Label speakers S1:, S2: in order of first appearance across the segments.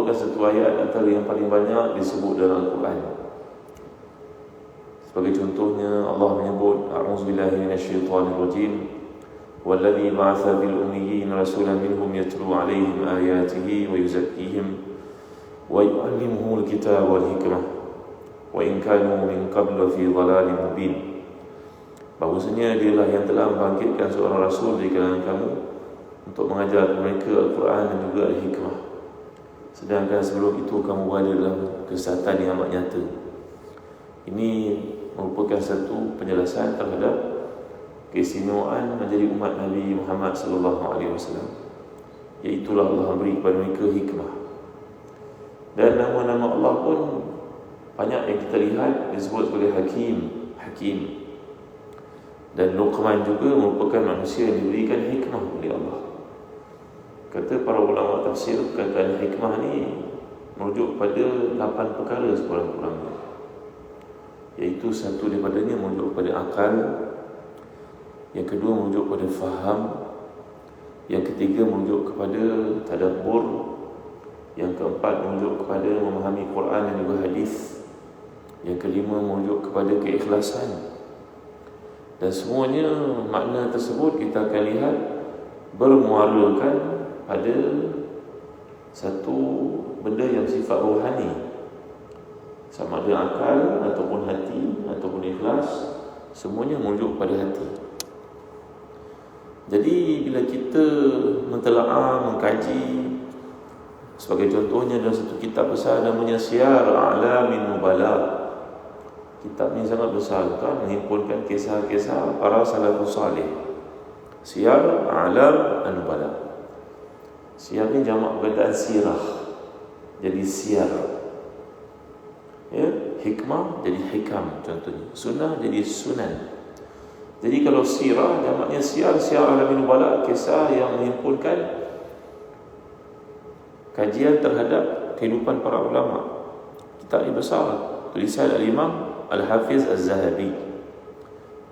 S1: merupakan satu ayat antara yang paling banyak disebut dalam Al-Quran. Sebagai contohnya Allah menyebut a'udzubillahi minasyaitonirrajim walladzi ba'atsa bil ummiyyin rasulan minhum yatlu 'alaihim ayatihi wa yuzakkihim wa yu'allimuhumul kitaba wal hikmah wa in kanu min qablu fi dhalalin mubin. Bahwasanya dialah yang telah membangkitkan seorang rasul di kalangan kamu untuk mengajar mereka Al-Quran dan juga Al-Hikmah, sedangkan sebelum itu kamu berada dalam kesesatan yang amat nyata. Ini merupakan satu penjelasan terhadap keistimewaan menjadi umat Nabi Muhammad SAW. Iaitulah Allah beri kepada mereka hikmah. Dan nama-nama Allah pun banyak yang kita lihat disebut sebagai Hakim. Dan Luqman juga merupakan manusia yang diberikan hikmah oleh Allah. Kata para ulama tafsir, perkataan hikmah ni merujuk pada 8 perkara sekurang-kurangnya. Iaitu satu daripadanya merujuk pada akal, yang kedua merujuk pada faham, yang ketiga merujuk kepada tadabbur, yang keempat merujuk kepada memahami Quran dan juga hadis, yang kelima merujuk kepada keikhlasan. Dan semuanya makna tersebut kita akan lihat bermuarakan pada satu benda yang sifat rohani, sama ada akal ataupun hati ataupun ikhlas, semuanya merujuk pada hati. Jadi bila kita mentelaah, mengkaji, sebagai contohnya dalam satu kitab besar namanya Siyar A'lamin Nubala. Kitab ni sangat besar kan, menghimpunkan kisah-kisah para salafus salih. Siyar A'lam An-Nubala. Siyar ni jamak perkataan sirah, jadi siyar. Ya, hikmah jadi hikam contohnya. Sunnah jadi sunan. Jadi kalau sirah jamaknya Siyar A'lamin Nubala, kisah yang menghimpunkan kajian terhadap kehidupan para ulama. Kitab ini besar, tulisan Al-Imam Al-Hafiz Az-Zahabi.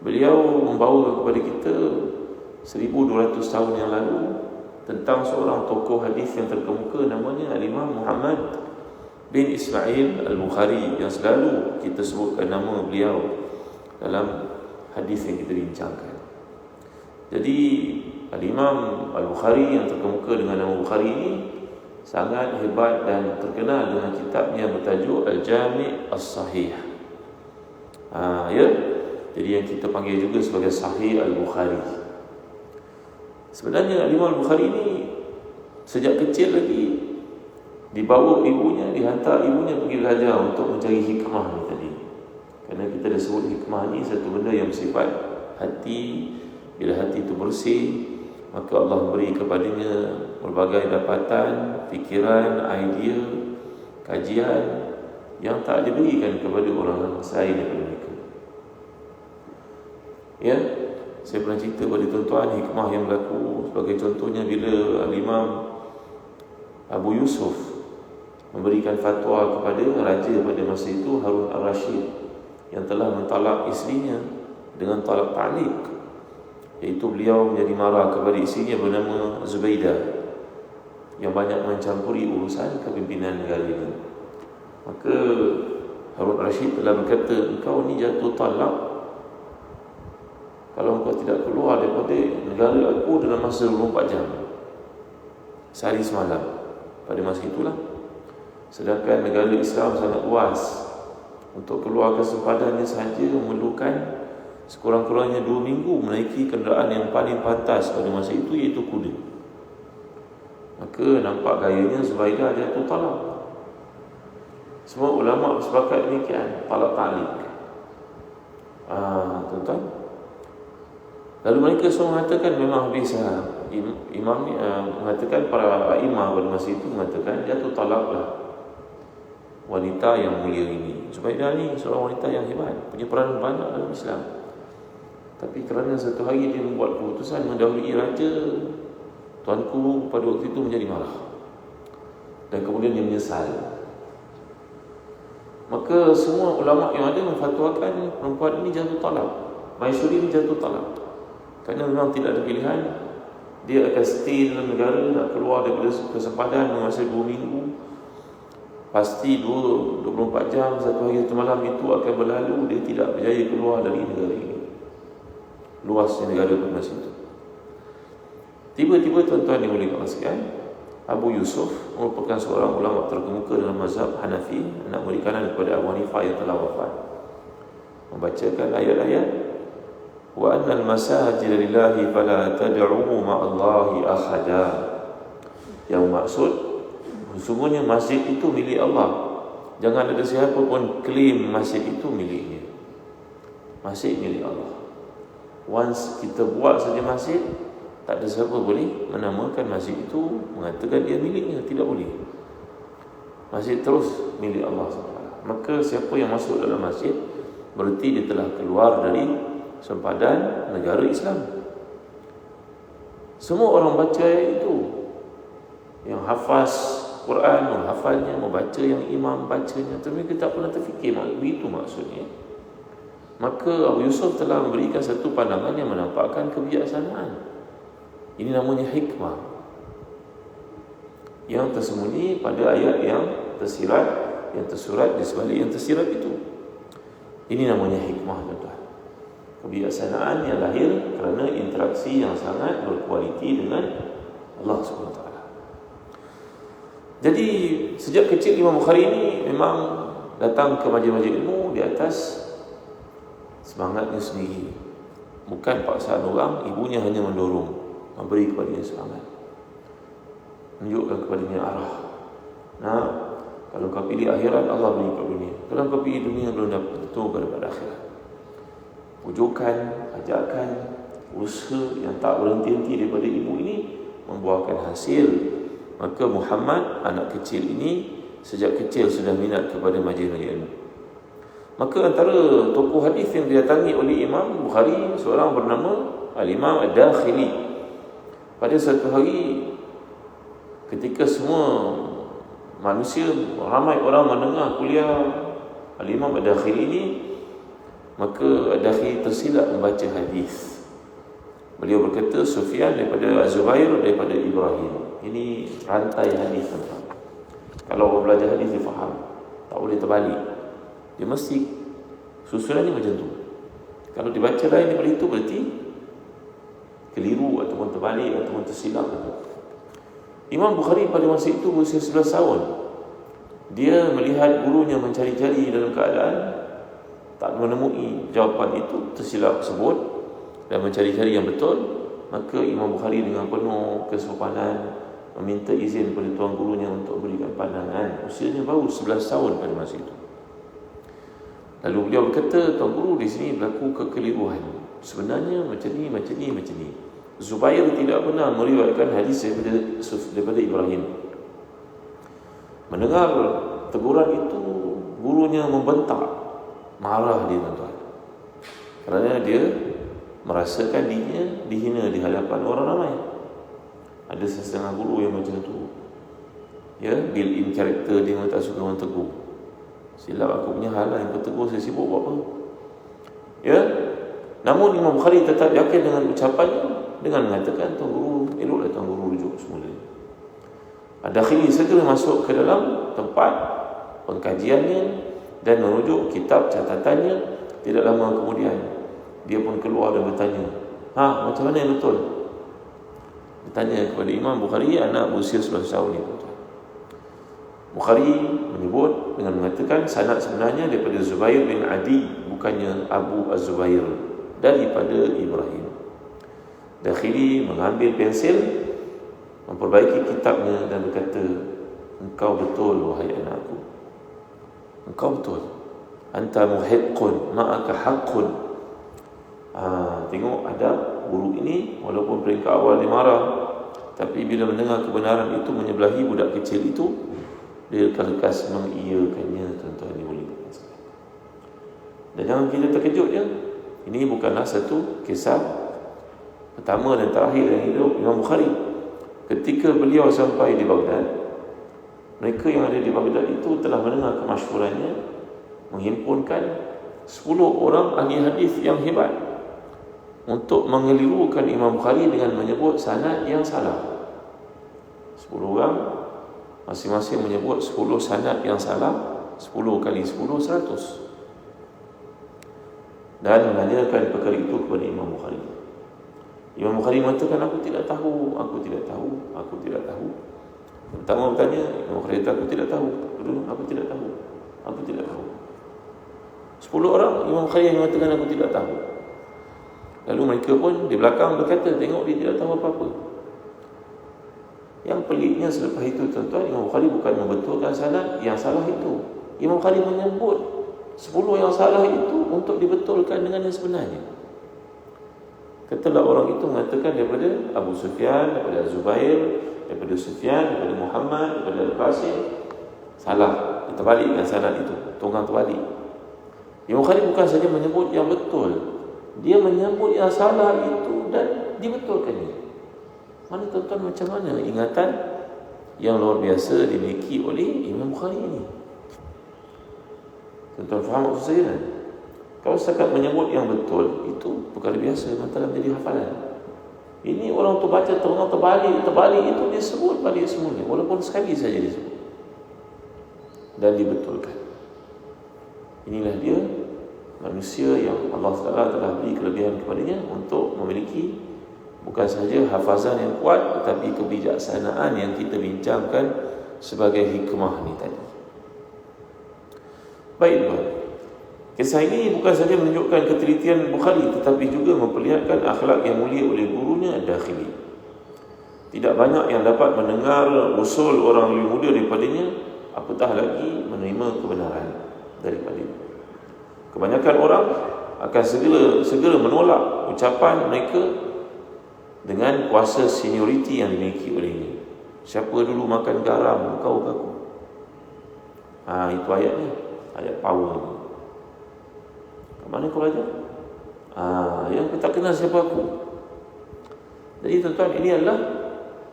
S1: Beliau membawa kepada kita 1200 tahun yang lalu tentang seorang tokoh hadis yang terkemuka namanya Al-Imam Muhammad bin Ismail Al-Bukhari, yang selalu kita sebutkan nama beliau dalam hadis yang kita bincangkan. Jadi Al-Imam Al-Bukhari yang terkemuka dengan nama Bukhari ini sangat hebat dan terkenal dengan kitabnya bertajuk Al-Jami' As-Sahih. Ya. Jadi yang kita panggil juga sebagai Sahih Al-Bukhari. Sebenarnya Imam Al-Bukhari ini sejak kecil lagi dibawa ibunya, dihantar ibunya pergi belajar untuk mencari hikmah ni tadi. Kerana kita dah sebut hikmah ni satu benda yang bersifat hati. Bila hati itu bersih, maka Allah beri kepadanya berbagai dapatan, fikiran, idea, kajian yang tak diberikan kepada orang selain daripada mereka. Ya, saya pernah cerita pada tuan-tuan hikmah yang berlaku. Sebagai contohnya bila Al-Imam Abu Yusuf memberikan fatwa kepada raja pada masa itu, Harun Al-Rashid, yang telah mentalak isterinya dengan talak ta'liq, iaitu beliau menjadi marah kepada isterinya bernama Zubaidah yang banyak mencampuri urusan kepimpinan negara ini. Maka Harun Rashid telah berkata, engkau ni jatuh talak kalau engkau tidak keluar daripada negara aku dalam masa 24 jam, sehari semalam. Pada masa itulah, sedangkan negara Islam sangat luas, untuk keluar ke sempadannya sahaja memerlukan sekurang-kurangnya 2 minggu menaiki kenderaan yang paling pantas pada masa itu, iaitu kuda. Maka nampak gayanya Zubaidah jatuh talak. Semua ulama bersepakat demikian, talak ta'liq. Tuan-tuan, lalu mereka semua mengatakan memang habis. Imam ni mengatakan, para imam pada masa itu mengatakan jatuh talaklah wanita yang mulia ini. Zubaidah ni seorang wanita yang hebat, punya peranan banyak dalam Islam. Tapi kerana satu hari dia membuat keputusan mendahului raja, tuanku pada waktu itu menjadi marah dan kemudian dia menyesal. Maka semua ulama yang ada memfatwakan perempuan ini jatuh talak, Maisuri ini jatuh talak, kerana memang tidak ada pilihan. Dia akan stay dalam negara, nak keluar daripada kesempadan masa 2 minggu. pasti 24 jam, satu hari satu malam itu akan berlalu, dia tidak berjaya keluar dari negara ini, luasnya negara pada masa itu. Tiba-tiba tuan-tuan dimuliakan Allah sekalian, Abu Yusuf merupakan seorang ulama terkemuka dalam mazhab Hanafi, anak murid kanan kepada Abu Hanifah yang telah wafat, membacakan ayat-ayat wa annal masajida lillahi fala tad'u ma'allahi ahada, yang maksud sesungguhnya masjid itu milik Allah, jangan ada siapa pun klaim masjid itu miliknya. Masjid milik Allah. Once kita buat saja masjid, tak ada siapa boleh menamakan masjid itu, mengatakan dia miliknya, tidak boleh. Masjid terus milik Allah SWT. Maka siapa yang masuk dalam masjid, berarti dia telah keluar dari sempadan negara Islam. Semua orang baca ayat itu, yang hafaz Quran, menghafalnya, membaca yang imam bacanya, tapi kita tak pernah terfikir begitu maksudnya. Maka Abu Yusuf telah memberikan satu pandangan yang menampakkan kebijaksanaan. Ini namanya hikmah yang tersembunyi pada ayat yang tersirat, yang tersurat di sebalik yang tersirat itu. Ini namanya hikmah, tuan-tuan. Kebijaksanaan yang lahir kerana interaksi yang sangat berkualiti dengan Allah SWT. Jadi sejak kecil Imam Bukhari ini memang datang ke majlis-majlis ilmu di atas semangatnya sendiri, bukan paksaan orang. Ibunya hanya mendorong, memberi kepadanya semangat, menunjukkan kepadanya arah. Nah, kalau kau pilih akhirat, Allah beri kau dunia. Kalau kau pilih dunia, belum dapat, tentu pada akhirat. Pujukan, ajakan, usaha yang tak berhenti-henti daripada ibu ini membuahkan hasil. Maka Muhammad, anak kecil ini, sejak kecil sudah minat kepada majlis-majlis ilmu. Maka antara tokoh hadis yang didatangi oleh Imam Bukhari, seorang bernama Al-Imam Ad-Dakhili. Pada satu hari, ketika semua manusia, ramai orang mendengar kuliah Al-Imam Ad-Dakhili ini, maka Ad-Dakhili tersilap membaca hadis. Beliau berkata, Sufyan daripada Az-Zubair, daripada Ibrahim. Ini rantai hadis, tuan-tuan. Kalau orang belajar hadis, dia faham, tak boleh terbalik. Dia mesti susunannya macam tu. Kalau dibaca lain daripada itu, berarti keliru ataupun terbalik ataupun tersilap. Imam Bukhari pada masa itu berusia 11 tahun. Dia melihat gurunya mencari-cari dalam keadaan tak menemui jawapan itu, tersilap tersebut, dan mencari-cari yang betul. Maka Imam Bukhari dengan penuh kesopanan meminta izin kepada tuan gurunya untuk berikan pandangan. Usianya baru 11 tahun pada masa itu. Lalu beliau berkata, tuan guru, di sini berlaku kekeliruan. Sebenarnya macam ni, macam ni, macam ni. Zubair tidak pernah meriwayatkan hadis daripada Ibrahim. Mendengar teguran itu, gurunya membentak, marah dia, tuan-tuan. Kerana dia merasakan dirinya dihina di hadapan orang ramai. Ada setengah guru yang macam tu, ya, built-in karakter dia memang tak suka orang tegur. Silap aku punya hal lah, yang kau tegur saya sibuk buat apa, ya. Namun Imam Bukhari tetap yakin dengan ucapannya, dengan mengatakan, tuan guru, eloklah tuan guru rujuk semula. Ad-Dakhili segera masuk ke dalam tempat pengkajiannya dan merujuk kitab catatannya. Tidak lama kemudian dia pun keluar dan bertanya, macam mana yang betul? Dia tanya kepada Imam Bukhari, anak berusia 11 tahun ni. Bukhari menyebut dengan mengatakan sanad sebenarnya daripada Zubair bin Adi, bukannya Abu Az-Zubair, daripada Ibrahim. Dakhili mengambil pensil, memperbaiki kitabnya dan berkata, engkau betul wahai anakku, engkau betul. Anta muhiqqun ma'aka haqqun. Tengok adab guru ini, walaupun peringkat awal dia marah, tapi bila mendengar kebenaran itu menyebelahi budak kecil itu, dia lekas mengiyakannya, tuan-tuan dimuliakan. Dan jangan kita terkejut ya, ini bukanlah satu kisah pertama dan terakhir dalam hidup Imam Bukhari. Ketika beliau sampai di Baghdad, mereka yang ada di Baghdad itu telah mendengar kemasyhurannya, menghimpunkan 10 orang ahli hadis yang hebat untuk mengelirukan Imam Bukhari dengan menyebut sanad yang salah. 10 orang Masing-masing menyebut 10 sanad yang salah. 10 kali 10, 100. Dan menanyakan perkara itu kepada Imam Bukhari. Imam Bukhari mengatakan, aku tidak tahu. Pertama bertanya, Imam Bukhari kata, aku tidak tahu. Aku tidak tahu. 10 orang, Imam Bukhari yang mengatakan aku tidak tahu. Lalu mereka pun di belakang berkata, tengok dia tidak tahu apa-apa. Yang peliknya selepas itu, tuan-tuan, Imam Bukhari bukan membetulkan sanad yang salah itu. Imam Bukhari menyebut 10 yang salah itu untuk dibetulkan dengan yang sebenarnya. Katalah orang itu mengatakan daripada Abu Sufyan, daripada Zubair, daripada Sufyan, daripada Muhammad, daripada Al-Qasim. Salah, terbalikkan sanad itu, tunggang terbalik. Imam Bukhari bukan saja menyebut yang betul, dia menyebut yang salah itu dan dibetulkannya. Mana tuan-tuan, macam mana ingatan yang luar biasa dimiliki oleh Imam Bukhari ini? Tuan-tuan faham maksud saya kan? Kalau setakat menyebut yang betul, itu perkara biasa, lantaran menjadi hafalan. Ini orang tu baca terbalik itu dia sebut balik semuanya, walaupun sekali saja dia sebut dan dibetulkan. Inilah dia manusia yang Allah Taala telah beri kelebihan kepadanya untuk memiliki bukan saja hafazan yang kuat, tetapi kebijaksanaan yang kita bincangkan sebagai hikmah ni tadi. Baik tuan, kisah ini bukan saja menunjukkan ketelitian Bukhari, tetapi juga memperlihatkan akhlak yang mulia oleh gurunya Dakhili. Tidak banyak yang dapat mendengar usul orang lebih muda daripadanya, apatah lagi menerima kebenaran daripadanya. Kebanyakan orang akan segera menolak ucapan mereka dengan kuasa senioriti yang dimiliki olehnya. Siapa dulu makan garam, kau ke aku. Itu ayatnya, ayat power ni. Kat mana kau belajar? Yang tak kenal siapa aku. Jadi tuan-tuan, ini adalah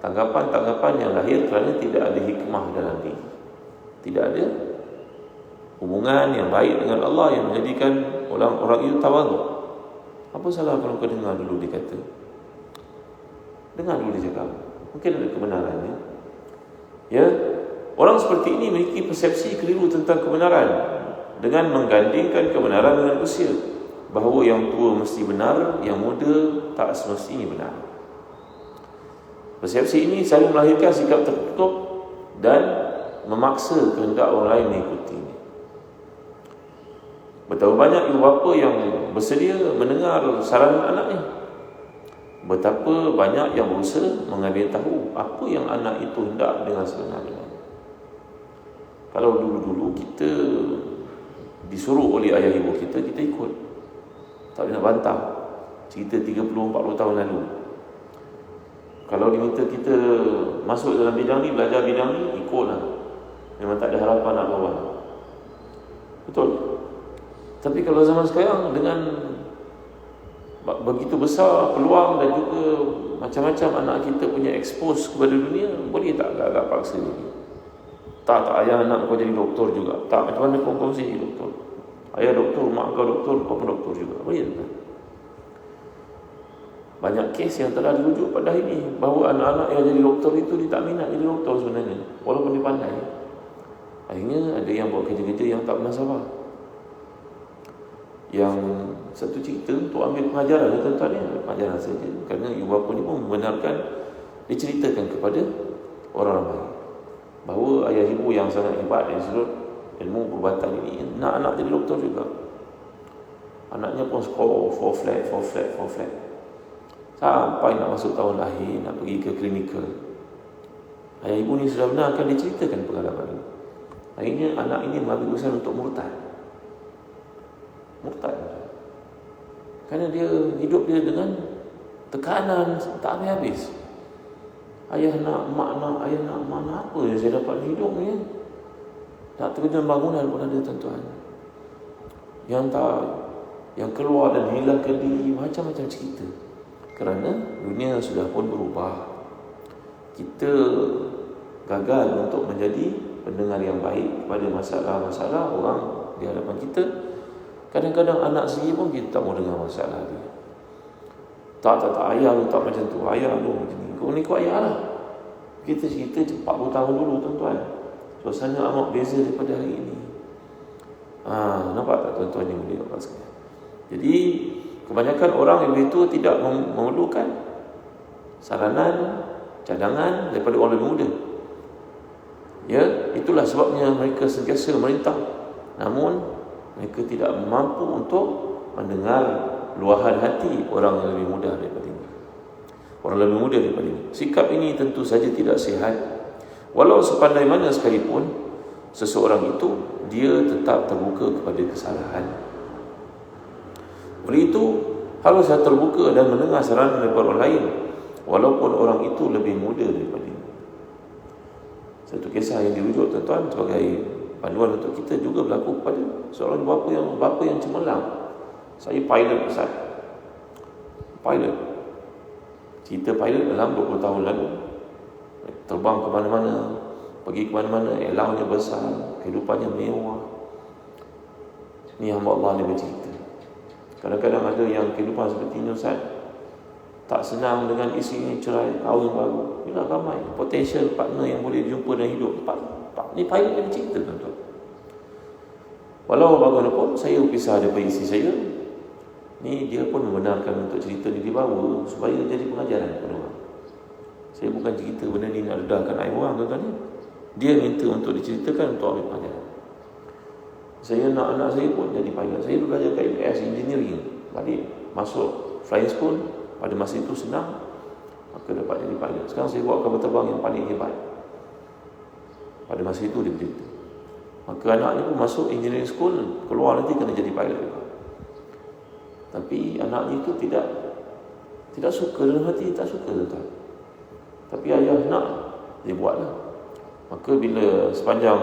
S1: tanggapan-tanggapan yang lahir kerana tidak ada hikmah dalam diri. Tidak ada hubungan yang baik dengan Allah yang menjadikan orang-orang itu tawaduk. Apa salah kalau kau dengar dulu dia kata? Dengar dulu dia cakap. Mungkin ada kebenarannya. Ya, orang seperti ini memiliki persepsi keliru tentang kebenaran dengan menggandingkan kebenaran dengan usia. Bahawa yang tua mesti benar, yang muda tak semestinya benar. Persepsi ini selalu melahirkan sikap tertutup dan memaksa kehendak orang lain mengikutinya. Betapa banyak ibu bapa yang bersedia mendengar saranan anaknya. Betapa banyak yang berusaha mengambil tahu apa yang anak itu hendak dengan sebenar-benarnya. Kalau dulu-dulu kita disuruh oleh ayah ibu kita, kita ikut. Tak boleh nak bantah. Cerita 30-40 tahun lalu. Kalau diminta kita masuk dalam bidang ni, belajar bidang ni, ikutlah. Memang tak ada harapan nak lawan. Betul. Tapi kalau zaman sekarang dengan begitu besar peluang dan juga macam-macam anak kita punya expose kepada dunia, boleh tak agak-agak paksa lagi? Tak ayah anak kau jadi doktor juga. Tak, macam mana kau jadi doktor? Ayah doktor, mak kau doktor, kau pun doktor juga. Boleh tak? Banyak kes yang telah dirujuk pada ini, bahawa anak-anak yang jadi doktor itu dia tak minat jadi doktor sebenarnya, walaupun dia pandai. Akhirnya ada yang buat kerja-kerja yang tak bernasabat. Yang satu cerita untuk ambil pengajaran, tuan-tuan ni pengajaran saja, kerana ibu bapa ni pun membenarkan, diceritakan kepada orang ramai bahawa ayah ibu yang sangat hebat dari sudut ilmu perubatan ini nak anak jadi doktor juga. Anaknya pun skor 4 flat sampai nak masuk tahun lahir, nak pergi ke klinikal. Ayah ibu ni sudah benarkan, diceritakan pengalaman ini. Akhirnya anak ini mengambil usaha untuk murtad. Kerana dia hidup dia dengan tekanan tak habis-habis. Ayah nak, mak nak, ayah nak, mak nak, apa yang saya dapat hidup ni? Tak terkena bangunan pun ada, tuan-tuan. Yang keluar dan hilangkan diri, macam-macam cerita. Kerana dunia sudah pun berubah. Kita gagal untuk menjadi pendengar yang baik pada masalah-masalah orang di hadapan kita. Kadang-kadang anak sendiri pun kita tak mau dengar masalah dia. Tak, ayah lu tak macam tu, ayah lu macam ni. Kau ni kau ayah lah. Kita cerita 40 tahun dulu tuan-tuan. Suasana amat beza daripada hari ini. Nampak tak tuan-tuan yang boleh nampak sekali. Jadi kebanyakan orang yang begitu tidak memerlukan saranan, cadangan daripada orang lebih muda. Ya, itulah sebabnya mereka sentiasa merintah. Namun mereka tidak mampu untuk mendengar luahan hati orang yang lebih muda daripada ini. Orang lebih muda daripada ini. Sikap ini tentu saja tidak sihat. Walau sepandai mana sekalipun seseorang itu, dia tetap terbuka kepada kesalahan. Oleh itu, haruslah terbuka dan mendengar saran daripada orang lain, walaupun orang itu lebih muda daripada ini. Satu kisah yang dirujuk tuan-tuan sebagai panduan untuk kita juga berlaku kepada seorang bapa yang cemerlang. Saya pilot besar. Pilot. Cerita pilot dalam 20 tahun lalu. Terbang ke mana-mana, pergi ke mana-mana, allowance besar, kehidupannya mewah. Ni hamba Allah ni bercerita. Kadang-kadang ada yang kehidupan seperti ini, Ustaz, tak senang dengan isteri cerai, kahwin baru. Bila ramai potential partner yang boleh jumpa dalam hidup. Ni pilot yang bercerita tuan-tuan. Walau bagaimanapun saya pisah daripada isteri saya, ni dia pun membenarkan untuk cerita ni dibawa supaya jadi pengajaran kepada orang. Saya bukan cerita benda ni nak redahkan aib orang tuan-tuan ni. Dia minta untuk diceritakan untuk ambil pelajaran. Saya nak anak saya pun jadi pilot. Saya belajar kat US engineering. Balik masuk flying school, pada masa itu senang, maka dapat jadi pilot. Sekarang saya buat kapal terbang yang paling hebat. Pada masa itu dia bercerita. Maka anaknya pun masuk engineering school, keluar nanti kena jadi pilot juga. Tapi anaknya itu tidak suka dalam hati, tak suka tuan. Tapi ayah nak, dia buatlah. Maka bila sepanjang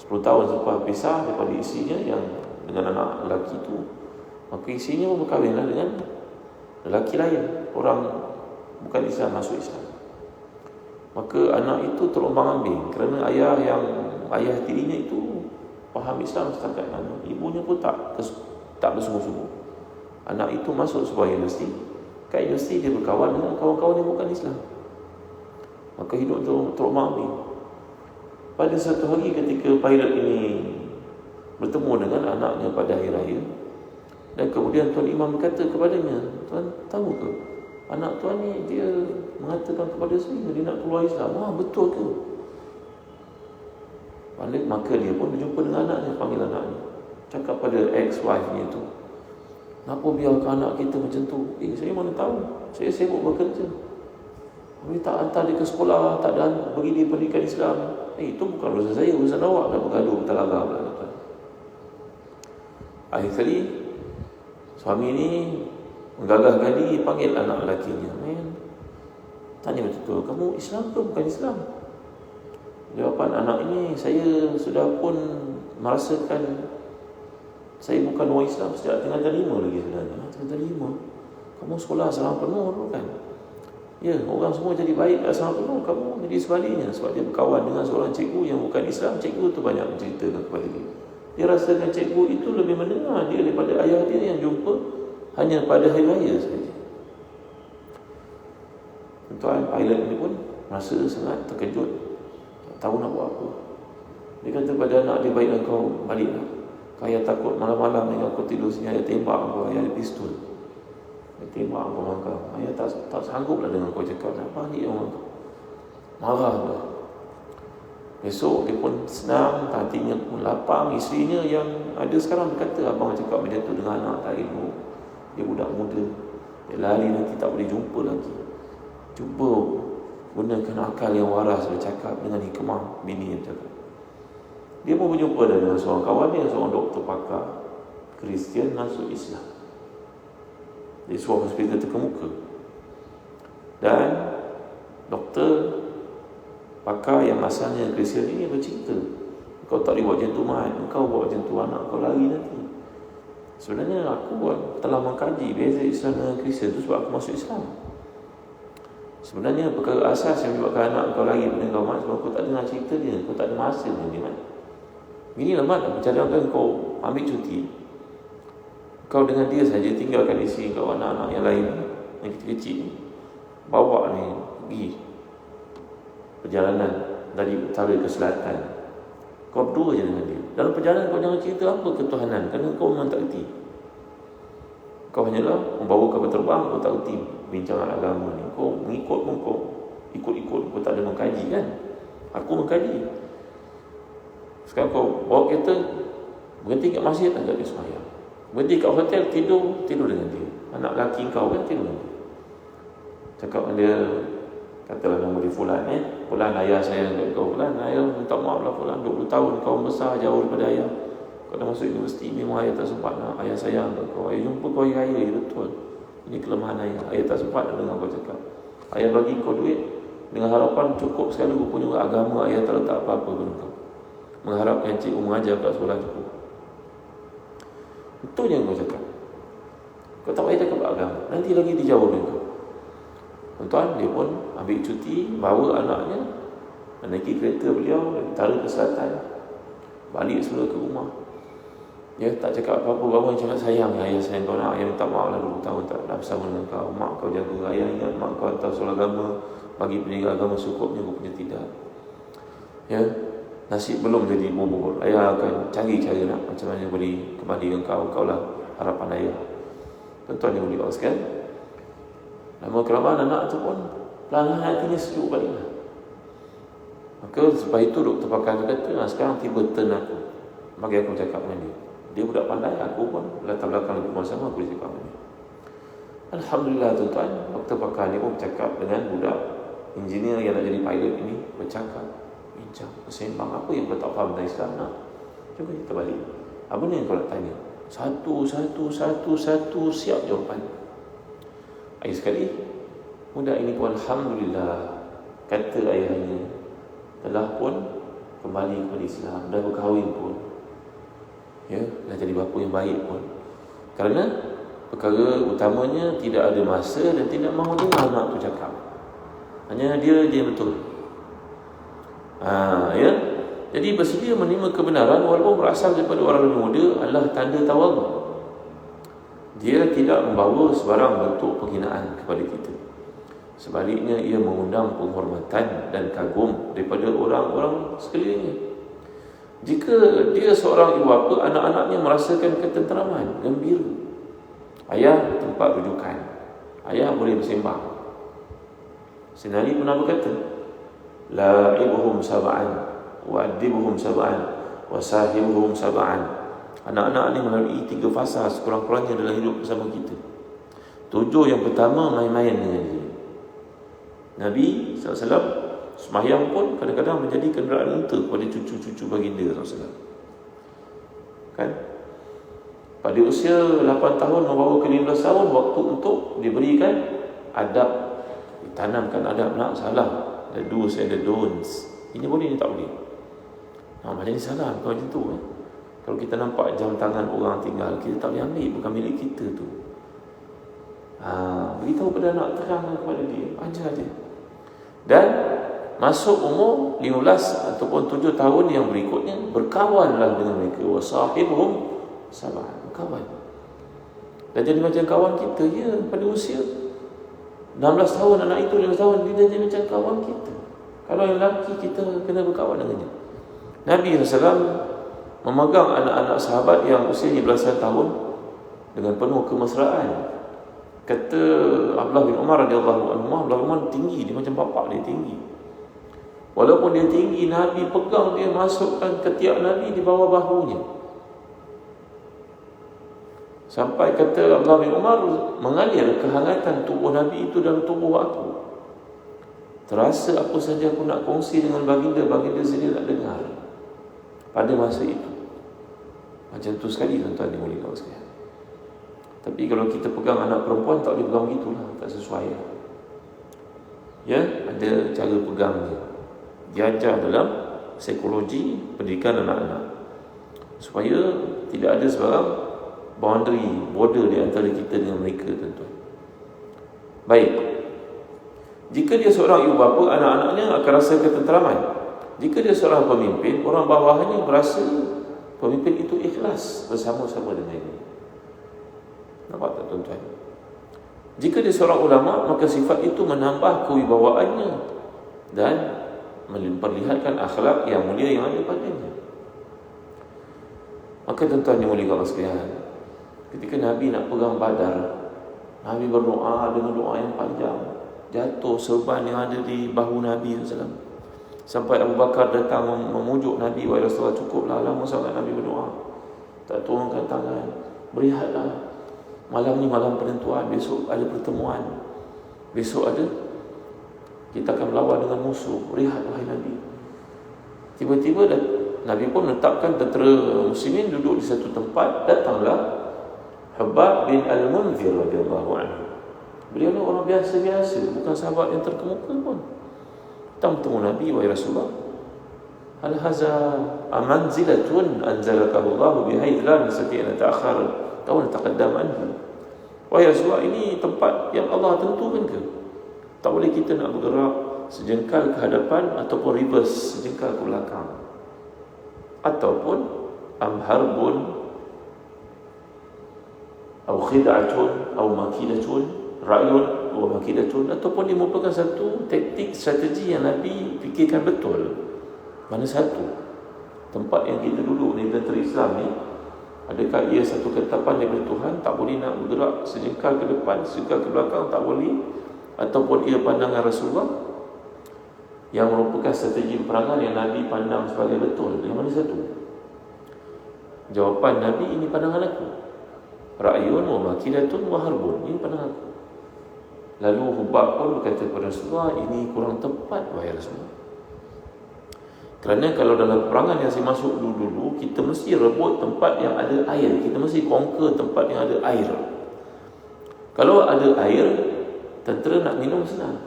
S1: 10 tahun selepas pisah daripada isinya yang dengan anak lelaki itu, maka isinya pun berkahwinlah dengan lelaki lain, orang bukan Islam masuk Islam. Maka anak itu terombang-ambing kerana ayah tirinya itu faham Islam setakat mana, ibunya pun tak bersungguh-sungguh. Anak itu masuk sebuah universiti. Kat universiti dia berkawan dengan kawan-kawan yang bukan Islam. Maka hidup terombang-ambing. Pada satu hari ketika pilot ini bertemu dengan anaknya pada hari raya, dan kemudian Tuan Imam berkata kepadanya, "Tuan tahu ke, anak tuan ni dia mengatakan kepada saya dia nak keluar Islam." Betul ke? Maka dia pun berjumpa dengan anaknya, panggil anaknya, cakap pada ex-wife-nya itu, "Kenapa biarkan anak kita macam tu?" Saya mana tahu, saya sibuk bekerja. Kami tak hantar dia ke sekolah, tak bagi dia pendidikan Islam. Itu bukan urusan saya, urusan awak. Dah bergaduh, bertelaga pula. Akhir kali suami ni menggagahkan diri, panggil anak lakinya. Tanya betul-betul, "Kamu Islam ke bukan Islam?" Jawapan anak ini, "Saya sudah pun merasakan saya bukan orang Islam sejak tinggal terima lagi sebenarnya." Tinggal terima? Kamu sekolah asrama penuh dulu kan? Ya, orang semua jadi baik kat asrama penuh, kamu jadi sebaliknya. Sebab dia berkawan dengan seorang cikgu yang bukan Islam. Cikgu tu banyak menceritakan kepada dia. Dia rasakan cikgu itu lebih mendengar dia daripada ayah dia yang jumpa hanya pada hari raya saja. Tuan pilot ni pun rasa sangat terkejut, tak tahu nak buat apa. Dia kata pada anak dia, "Baiklah kau baliklah. Ayah takut malam-malam ni kau tidur sini, ayah tembak kau, ayah ada pistol. Ayah tembak kau langkah. Ayah tak sangguplah dengan kau cakap. Apa ni orang tu?" Marah dia. Besok dia pun senang, hatinya pun lapang. Isterinya yang ada sekarang berkata, "Abang cakap macam tu dengan anak tak elok. Dia budak muda. Dia lari nanti tak boleh jumpa lagi. Cuba gunakan akal yang waras bercakap dengan hikmah." Bini yang cakap. Dia pun berjumpa dengan seorang kawan dia, seorang doktor pakar Kristian masuk Islam di sebuah hospital terkemuka. Dan doktor pakar yang asalnya Kristian ini bercerita, "Kau tak boleh buat macam tu, Mat. Kau buat macam tu, anak kau lari nanti." Sebenarnya aku telah mengkaji beza Islam dengan Kristian itu sebab aku masuk Islam. Sebenarnya perkara asas yang menyebabkan anak kau lari pada kau, Mat, sebab kau tak dengar cerita dia, kau tak ada masa dengan dia, Mat. Beginilah, Mat, aku cadangkan kau ambil cuti. Kau dengan dia saja, tinggalkan isteri kau, anak-anak yang lain yang kecil-kecil, bawa ni pergi perjalanan dari utara ke selatan. Kau berdua je dengan dia. Dalam perjalanan kau jangan cerita apa ketuhanan, kerana kau memang tak erti. Kau hanyalah membawa kapal terbang, kau tak erti bincangan agama ni. Kau mengikut pun kau ikut-ikut, kau tak ada mengkaji kan. Aku mengkaji. Sekarang kau bawa kereta, berhenti kat masjid, agak dia semayang. Berhenti kat hotel, tidur dengan dia. Anak lelaki kau kan tidur dengan dia. Cakap dengan dia, katalah nama dia Fulan, Fulan, ayah saya kat kau. Fulan, ayah minta maaf lah Fulan, 20 tahun kau besar jauh daripada ayah. Kau dah masuk universiti, memang ayah tak sempat nak. Ayah sayang kat kau. Ayah jumpa kau hari raya, betul. Ini kelemahan ayah. Ayah tak sempat nak dengar kau cakap. Ayah bagi kau duit dengan harapan cukup sekali rupanya agama ayah tak letak apa-apa pada kau. Mengharapkan cikgu mengajar kat sekolah cukup. Itu yang kau cakap. Kau tak payah cakap agama. Nanti lagi dijawab dengan kau. Tuan-tuan, dia pun ambil cuti, bawa anaknya menaiki kereta beliau dari utara ke selatan, balik semula ke rumah. Dia tak cakap apa-apa, bawa cakap sayang, ayah sayang kau nak, ayah minta maaf lah 20 tahun tak dah bersama dengan kau. Mak kau jaga, ayah ingat mak kau hantar sekolah agama, bagi pendidikan agama cukupnya, kau punya tidak. Ya, nasib belum jadi bubur. Ayah akan cari cara nak macam mana boleh kembali dengan kau lah harapan ayah. Tuan-tuan yang boleh sekalian, lama kelamaan anak tu pun pelan-pelan hatinya sejuk balik lah. Maka sebab itu doktor pakar kata, sekarang tiba turn aku, bagi aku cakap dengan dia. Dia budak pandai, aku pun latar belakang lebih sama, aku boleh cakap dengan dia. Alhamdulillah tuan-tuan, doktor pakar ni pun bercakap dengan budak engineer yang nak jadi pilot ini, bercakap, bincang, bersembang, apa yang kau tak faham tentang Islam nak? Cuba kita balik. Apa ni yang kau nak tanya? Satu, siap jawapan. Akhir sekali, budak ini pun Alhamdulillah, kata ayahnya, telah pun kembali kepada Islam, dah berkahwin pun, ya, dah jadi bapa yang baik pun. Kerana perkara utamanya tidak ada masa dan tidak mahu dengar anak tu cakap. Hanya dia je yang betul. Ya. Jadi bersedia menerima kebenaran walaupun berasal daripada orang lebih muda adalah tanda tawaduk. Dia tidak membawa sebarang bentuk penghinaan kepada kita. Sebaliknya ia mengundang penghormatan dan kagum daripada orang-orang sekelilingnya. Jika dia seorang ibu bapa, anak-anaknya merasakan ketenteraman, gembira. Ayah tempat rujukan, ayah boleh bersembang. Sinali pernah berkata, la'ibuhum sab'an wa'adibuhum sab'an wasahibuhum sab'an. Anak-anak ni melalui 3 fasa sekurang-kurangnya dalam hidup bersama kita. 7 yang pertama main-main dengan dia. Nabi SAW sembahyang pun kadang-kadang menjadi kenderaan unta kepada cucu-cucu baginda SAW. Kan? Pada usia 8 tahun membawa ke 15 tahun, waktu untuk diberikan adab, ditanamkan adab. Nak salah, ada do's and the don'ts. Ini boleh, ini tak boleh. Macam ni salah, bukan macam tu. Kalau kita nampak jam tangan orang tinggal, kita tak boleh ambil, bukan milik kita tu. Beritahu pada anak, terang kepada dia, ajar dia. Dan masuk umur 15 ataupun 7 tahun yang berikutnya, berkawanlah dengan mereka. Wasahibhum sab'an, berkawan. Dan jadi macam kawan kita, ya, pada usia 16 tahun, anak itu 15 tahun, dia jadi macam kawan kita. Kalau yang lelaki, kita kena berkawan dengannya. Nabi SAW memegang anak-anak sahabat yang usianya belasan tahun dengan penuh kemesraan. Kata Abdullah bin Umar radhiyallahu anhu, Abdullah bin Umar tinggi, dia macam bapak dia tinggi. Walaupun dia tinggi, Nabi pegang dia, masukkan ketiak Nabi di bawah bahunya. Sampai kata Abdullah bin Umar, mengalir kehangatan tubuh Nabi itu dalam tubuh aku. Terasa apa saja aku nak kongsi dengan baginda sendiri nak dengar pada masa itu. Macam tu sekali tuan-tuan dimuliakan sekalian. Tapi kalau kita pegang anak perempuan, tak boleh pegang begitulah, tak sesuai. Ya, ada cara pegang dia. Diajar dalam psikologi pendidikan anak-anak supaya tidak ada sebarang border di antara kita dengan mereka, tuan-tuan. Baik. Jika dia seorang ibu bapa, anak-anaknya akan rasa ketenteraman. Jika dia seorang pemimpin, orang bawahannya berasa pemimpin itu ikhlas bersama-sama dengan dia. Nampak tak tuan-tuan? Jika dia seorang ulama, maka sifat itu menambah kewibawaannya dan memperlihatkan akhlak yang mulia yang ada padanya. Maka tuan-tuan yang mulia Allah sekalian, ketika Nabi nak pegang Badar, Nabi berdoa dengan doa yang panjang. Jatuh serban yang ada di bahu Nabi SAW. Sampai Abu Bakar datang memujuk Nabi, wahai Rasulullah, cukuplah, lama sangat Nabi berdoa, tak turunkan tangan. Berehatlah, malam ni malam penentuan, besok ada pertemuan, besok ada, kita akan melawan dengan musuh. Berehat wahai Nabi. Tiba-tiba Nabi pun menetapkan tentera muslimin duduk di satu tempat. Datanglah Hubbab bin Al-Munzir radhiyallahu anhu. Beliau ni orang biasa-biasa, bukan sahabat yang terkemuka pun. Datang bertemu Nabi, wahai Rasulullah, hal haza amanzilatun anzalakahu Allah bihayth la nastati' an nata'akhkhar aw nataqaddam anhu. Wahai Rasulullah, ini tempat yang Allah tentukan ke? Tak boleh kita nak bergerak sejengkal ke hadapan ataupun reverse sejengkal ke belakang. Ataupun amharbun atau khid'atun atau makidatun, ra'yun atau makidatun, ataupun dia merupakan satu taktik strategi yang Nabi fikirkan betul. Mana satu tempat yang kita duduk ni, tentera Islam ni, adakah ia satu ketetapan daripada Tuhan, tak boleh nak bergerak sejengkal ke depan, sejengkal ke belakang, tak boleh, ataupun ia pandangan Rasulullah yang merupakan strategi peperangan yang Nabi pandang sebagai betul? Yang mana satu? Jawapan Nabi, ini pandangan aku. Ra'yun wa makidatun wa harbun, ini pandangan aku. Lalu Hubbab pun berkata kepada Rasulullah, ini kurang tepat wahai Rasulullah. Kerana kalau dalam peperangan yang saya masuk dulu-dulu, kita mesti rebut tempat yang ada air. Kita mesti conquer tempat yang ada air. Kalau ada air, tentera nak minum senang.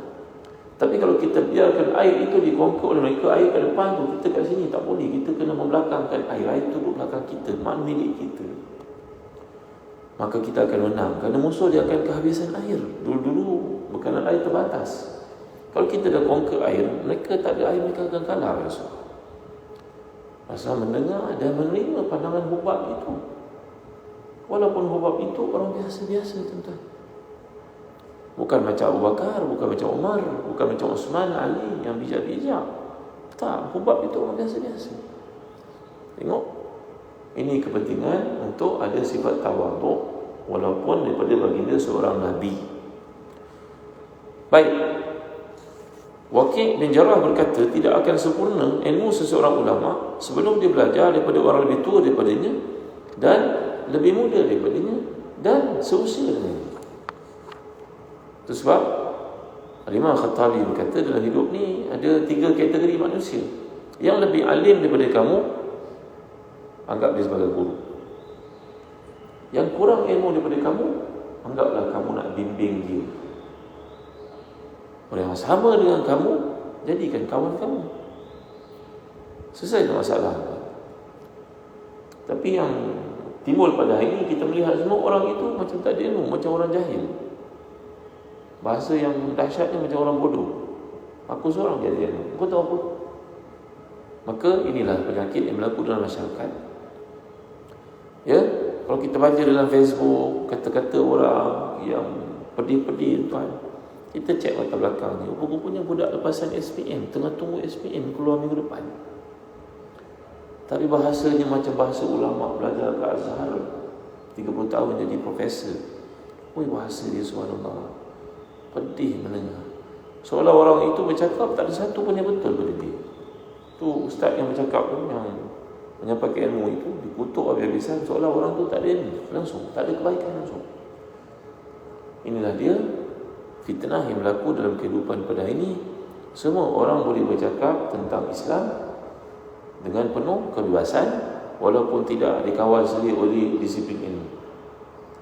S1: Tapi kalau kita biarkan air itu dikonquer oleh mereka, air kat depan tu, kita kat sini tak boleh. Kita kena membelakangkan air. Air itu duduk belakang kita, mak milik kita. Maka kita akan menang. Kerana musuh dia akan kehabisan air. Dulu-dulu makanan air terbatas. Kalau kita dah conquer air, mereka tak ada air, mereka akan kalah. Rasulullah mendengar dan menerima pandangan Hubbab itu. Walaupun Hubbab itu orang biasa-biasa, tuan-tuan. Bukan macam Abu Bakar, bukan macam Umar, bukan macam Osman, Ali yang bijak-bijak. Tak, Hubbab itu orang biasa-biasa. Tengok, ini kepentingan untuk ada sifat tawaduk, walaupun daripada baginda seorang Nabi. Baik, Waqi' bin Jarrah berkata, tidak akan sempurna ilmu seseorang ulama sebelum dia belajar daripada orang lebih tua daripadanya dan lebih muda daripadanya dan seusia dengannya. Itu sebab Imam Khattabi berkata, dalam hidup ni ada 3 kategori manusia. Yang lebih alim daripada kamu, anggap dia sebagai guru. Yang kurang ilmu daripada kamu, anggaplah kamu nak bimbing dia. Orang yang sama dengan kamu, jadikan kawan kamu. Selesai masalah. Tapi yang timbul pada hari ini, kita melihat semua orang itu macam tak ada ilmu, macam orang jahil. Bahasa yang dahsyatnya macam orang bodoh. Aku seorang jadi ilmu, kau tahu apa? Maka inilah penyakit yang berlaku dalam masyarakat. Ya, kalau kita baca dalam Facebook kata-kata orang yang pedih-pedih, tuan, kita cek latar belakangnya. Rupanya budak lepasan SPM, tengah tunggu SPM keluar minggu depan. Tapi bahasanya macam bahasa ulama belajar ke Azhar, 30 tahun jadi profesor. Bahasa dia, subhanallah, pedih mendengar. Seolah orang itu bercakap, tak ada satu pun yang betul pada dia. Tu ustaz yang bercakap tu, yang menyampaikan ilmu itu, dikutuk habis-habisan, seolah orang tu tak ada ilmu langsung, tak ada kebaikan langsung. Inilah dia fitnah yang berlaku dalam kehidupan pada hari ini. Semua orang boleh bercakap tentang Islam dengan penuh kebebasan, walaupun tidak dikawal sendiri oleh disiplin ilmu.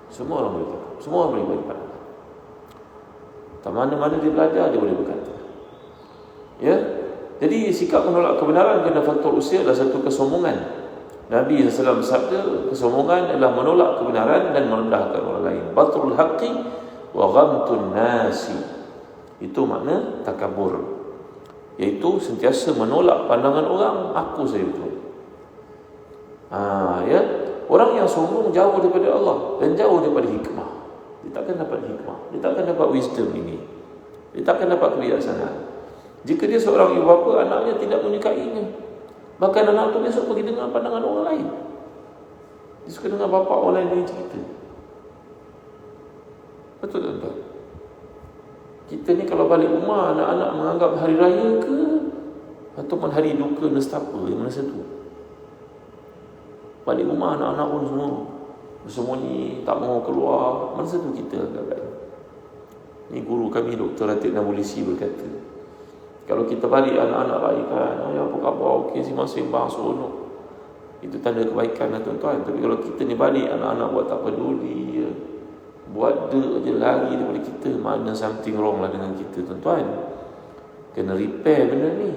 S1: Semua orang boleh cakap, semua orang boleh berpandangan. Tak mana-mana dia belajar, dia boleh berkata. Ya, jadi sikap menolak kebenaran kerana faktor usia adalah satu kesombongan. Nabi SAW bersabda, kesombongan adalah menolak kebenaran dan merendahkan orang lain. Batrul haqqi wa ghamtun nasi. Itu makna takabur, iaitu sentiasa menolak pandangan orang, aku saya betul. Ya, orang yang sombong jauh daripada Allah dan jauh daripada hikmah. Dia takkan dapat hikmah, dia takkan dapat wisdom ini, dia takkan dapat kebijaksanaan. Jika dia seorang ibu bapa, anaknya tidak menyukainya, bahkan anak tu besok pergi dengar pandangan orang lain. Dia suka dengar bapa orang lain yang cerita. Betul tak? Kita ni kalau balik rumah, anak-anak menganggap hari raya ke ataupun hari duka nestapa, yang mana satu? Balik rumah anak-anak pun semua bersembunyi, tak mau keluar. Mana satu kita agak-agak? Ni guru kami Dr. Ratib Nabulisi berkata, kalau kita balik anak-anak raikan, apa khabar, okey, sembang-sembang seronok, itu tanda kebaikan lah tuan-tuan. Tapi kalau kita ni balik anak-anak buat tak peduli, buat je lari daripada kita, mana something wrong lah dengan kita tuan-tuan. Kena repair benda ni.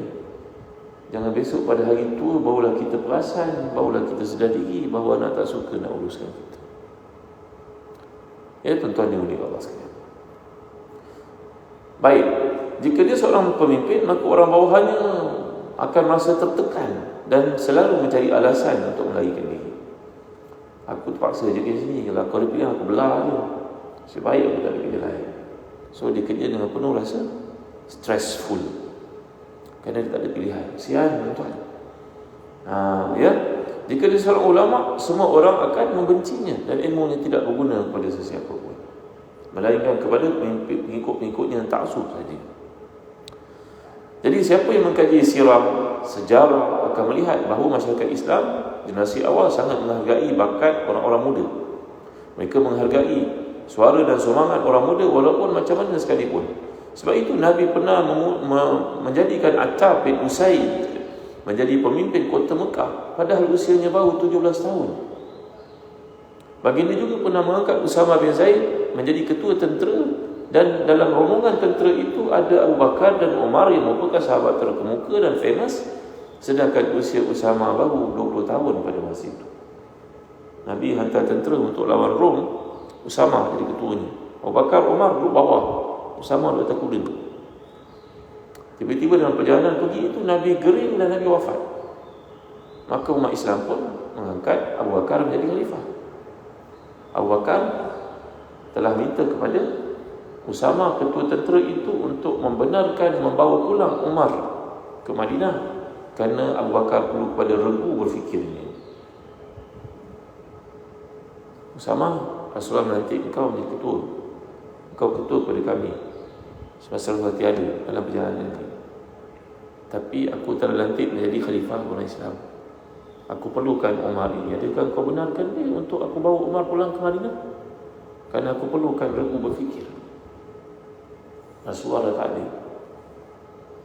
S1: Jangan besok pada hari tua barulah kita perasan, barulah kita sedar diri bahawa anak tak suka nak uruskan kita. Ya tuan-tuan yang mulia Allah sekalian. Baik, jika dia seorang pemimpin, maka orang bawahannya akan merasa tertekan dan selalu mencari alasan untuk melarikan diri. Aku terpaksa je ke sini, kalau aku ada pilihan aku belah je. Sebaik aku tak ada kerja lain. So dia kerja dengan penuh rasa stressful, kerana dia tak ada pilihan. Sian tuan-tuan. Ya, jika dia seorang ulama, semua orang akan membencinya dan ilmunya tidak berguna kepada sesiapa pun, melainkan kepada pengikut-pengikutnya yang taksub saja. Jadi siapa yang mengkaji sirah, sejarah akan melihat bahawa masyarakat Islam generasi awal sangat menghargai bakat orang-orang muda. Mereka menghargai suara dan semangat orang muda walaupun macam mana sekalipun. Sebab itu Nabi pernah menjadikan Attab bin Usaid menjadi pemimpin kota Mekah padahal usianya baru 17 tahun. Baginda juga pernah mengangkat Usama bin Zaid menjadi ketua tentera, dan dalam rombongan tentera itu ada Abu Bakar dan Umar yang merupakan sahabat terkemuka dan famous, sedangkan usia Usama baru 20 tahun pada masa itu. Nabi hantar tentera untuk lawan Rom, Usama jadi ketuanya. Abu Bakar, Umar duduk bawah, Usama duduk atas kuda. Tiba-tiba dalam perjalanan pergi itu Nabi gering dan Nabi wafat. Maka umat Islam pun mengangkat Abu Bakar menjadi khalifah. Abu Bakar telah minta kepada Usama, ketua tentera itu, untuk membenarkan membawa pulang Umar ke Madinah, kerana Abu Bakar perlu kepada regu berfikirnya. Usama, Rasulullah melantik engkau menjadi ketua. Engkau ketua kepada kami semasa Rasulullah tiada dalam perjalanan ini. Tapi aku telah lantik menjadi khalifah orang Islam. Aku perlukan Umar ini. Adakah kau benarkan dia untuk aku bawa Umar pulang ke Madinah? Kerana aku perlukan regu berfikir. Rasulullah dah tak ada.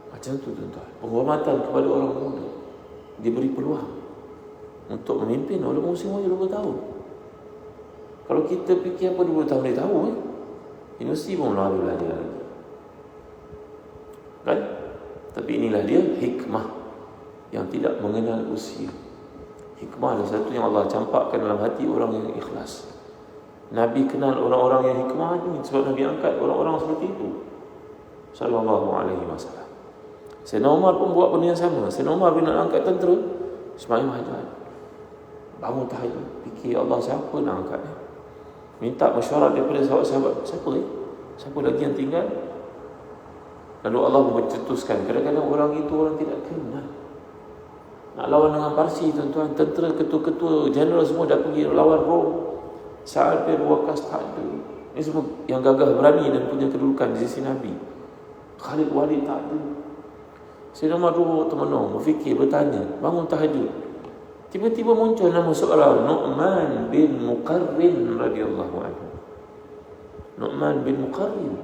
S1: Macam tu tuan-tuan. Penghormatan kepada orang muda, diberi peluang untuk memimpin walaupun usia 20 tahun. Kalau kita fikir apa 20 tahun dia tahu, universiti pun belum ada dia lagi, kan? Tapi inilah dia hikmah yang tidak mengenal usia. Hikmah adalah satu yang Allah campakkan dalam hati orang yang ikhlas. Nabi kenal orang-orang yang hikmah ini sebab Nabi angkat orang-orang seperti itu sallallahu alaihi wasallam. Sayyidina Umar pun buat benda yang sama. Sayyidina Umar bila nak angkat tentera, sembahyang hajat, bangun tahajud, fikir Allah siapa nak angkat dia, minta mesyuarat daripada sahabat-sahabat, siapa lagi yang tinggal. Lalu Allah mencetuskan, kadang-kadang orang itu orang tidak kenal, nak lawan dengan Parsi tuan-tuan, tentera, ketua-ketua, jeneral semua dah pergi lawan Rom, Sa'ad bin Waqqas tak ada. Ini semua yang gagah berani dan punya kedudukan di sisi Nabi. Khalid Walid tak ada. Sayyidina Umar duduk termenung, berfikir, bertanya, bangun tahajud. Tiba-tiba muncul nama seorang Nu'man bin Muqarrin radhiyallahu anhu. Nu'man bin Muqarrin.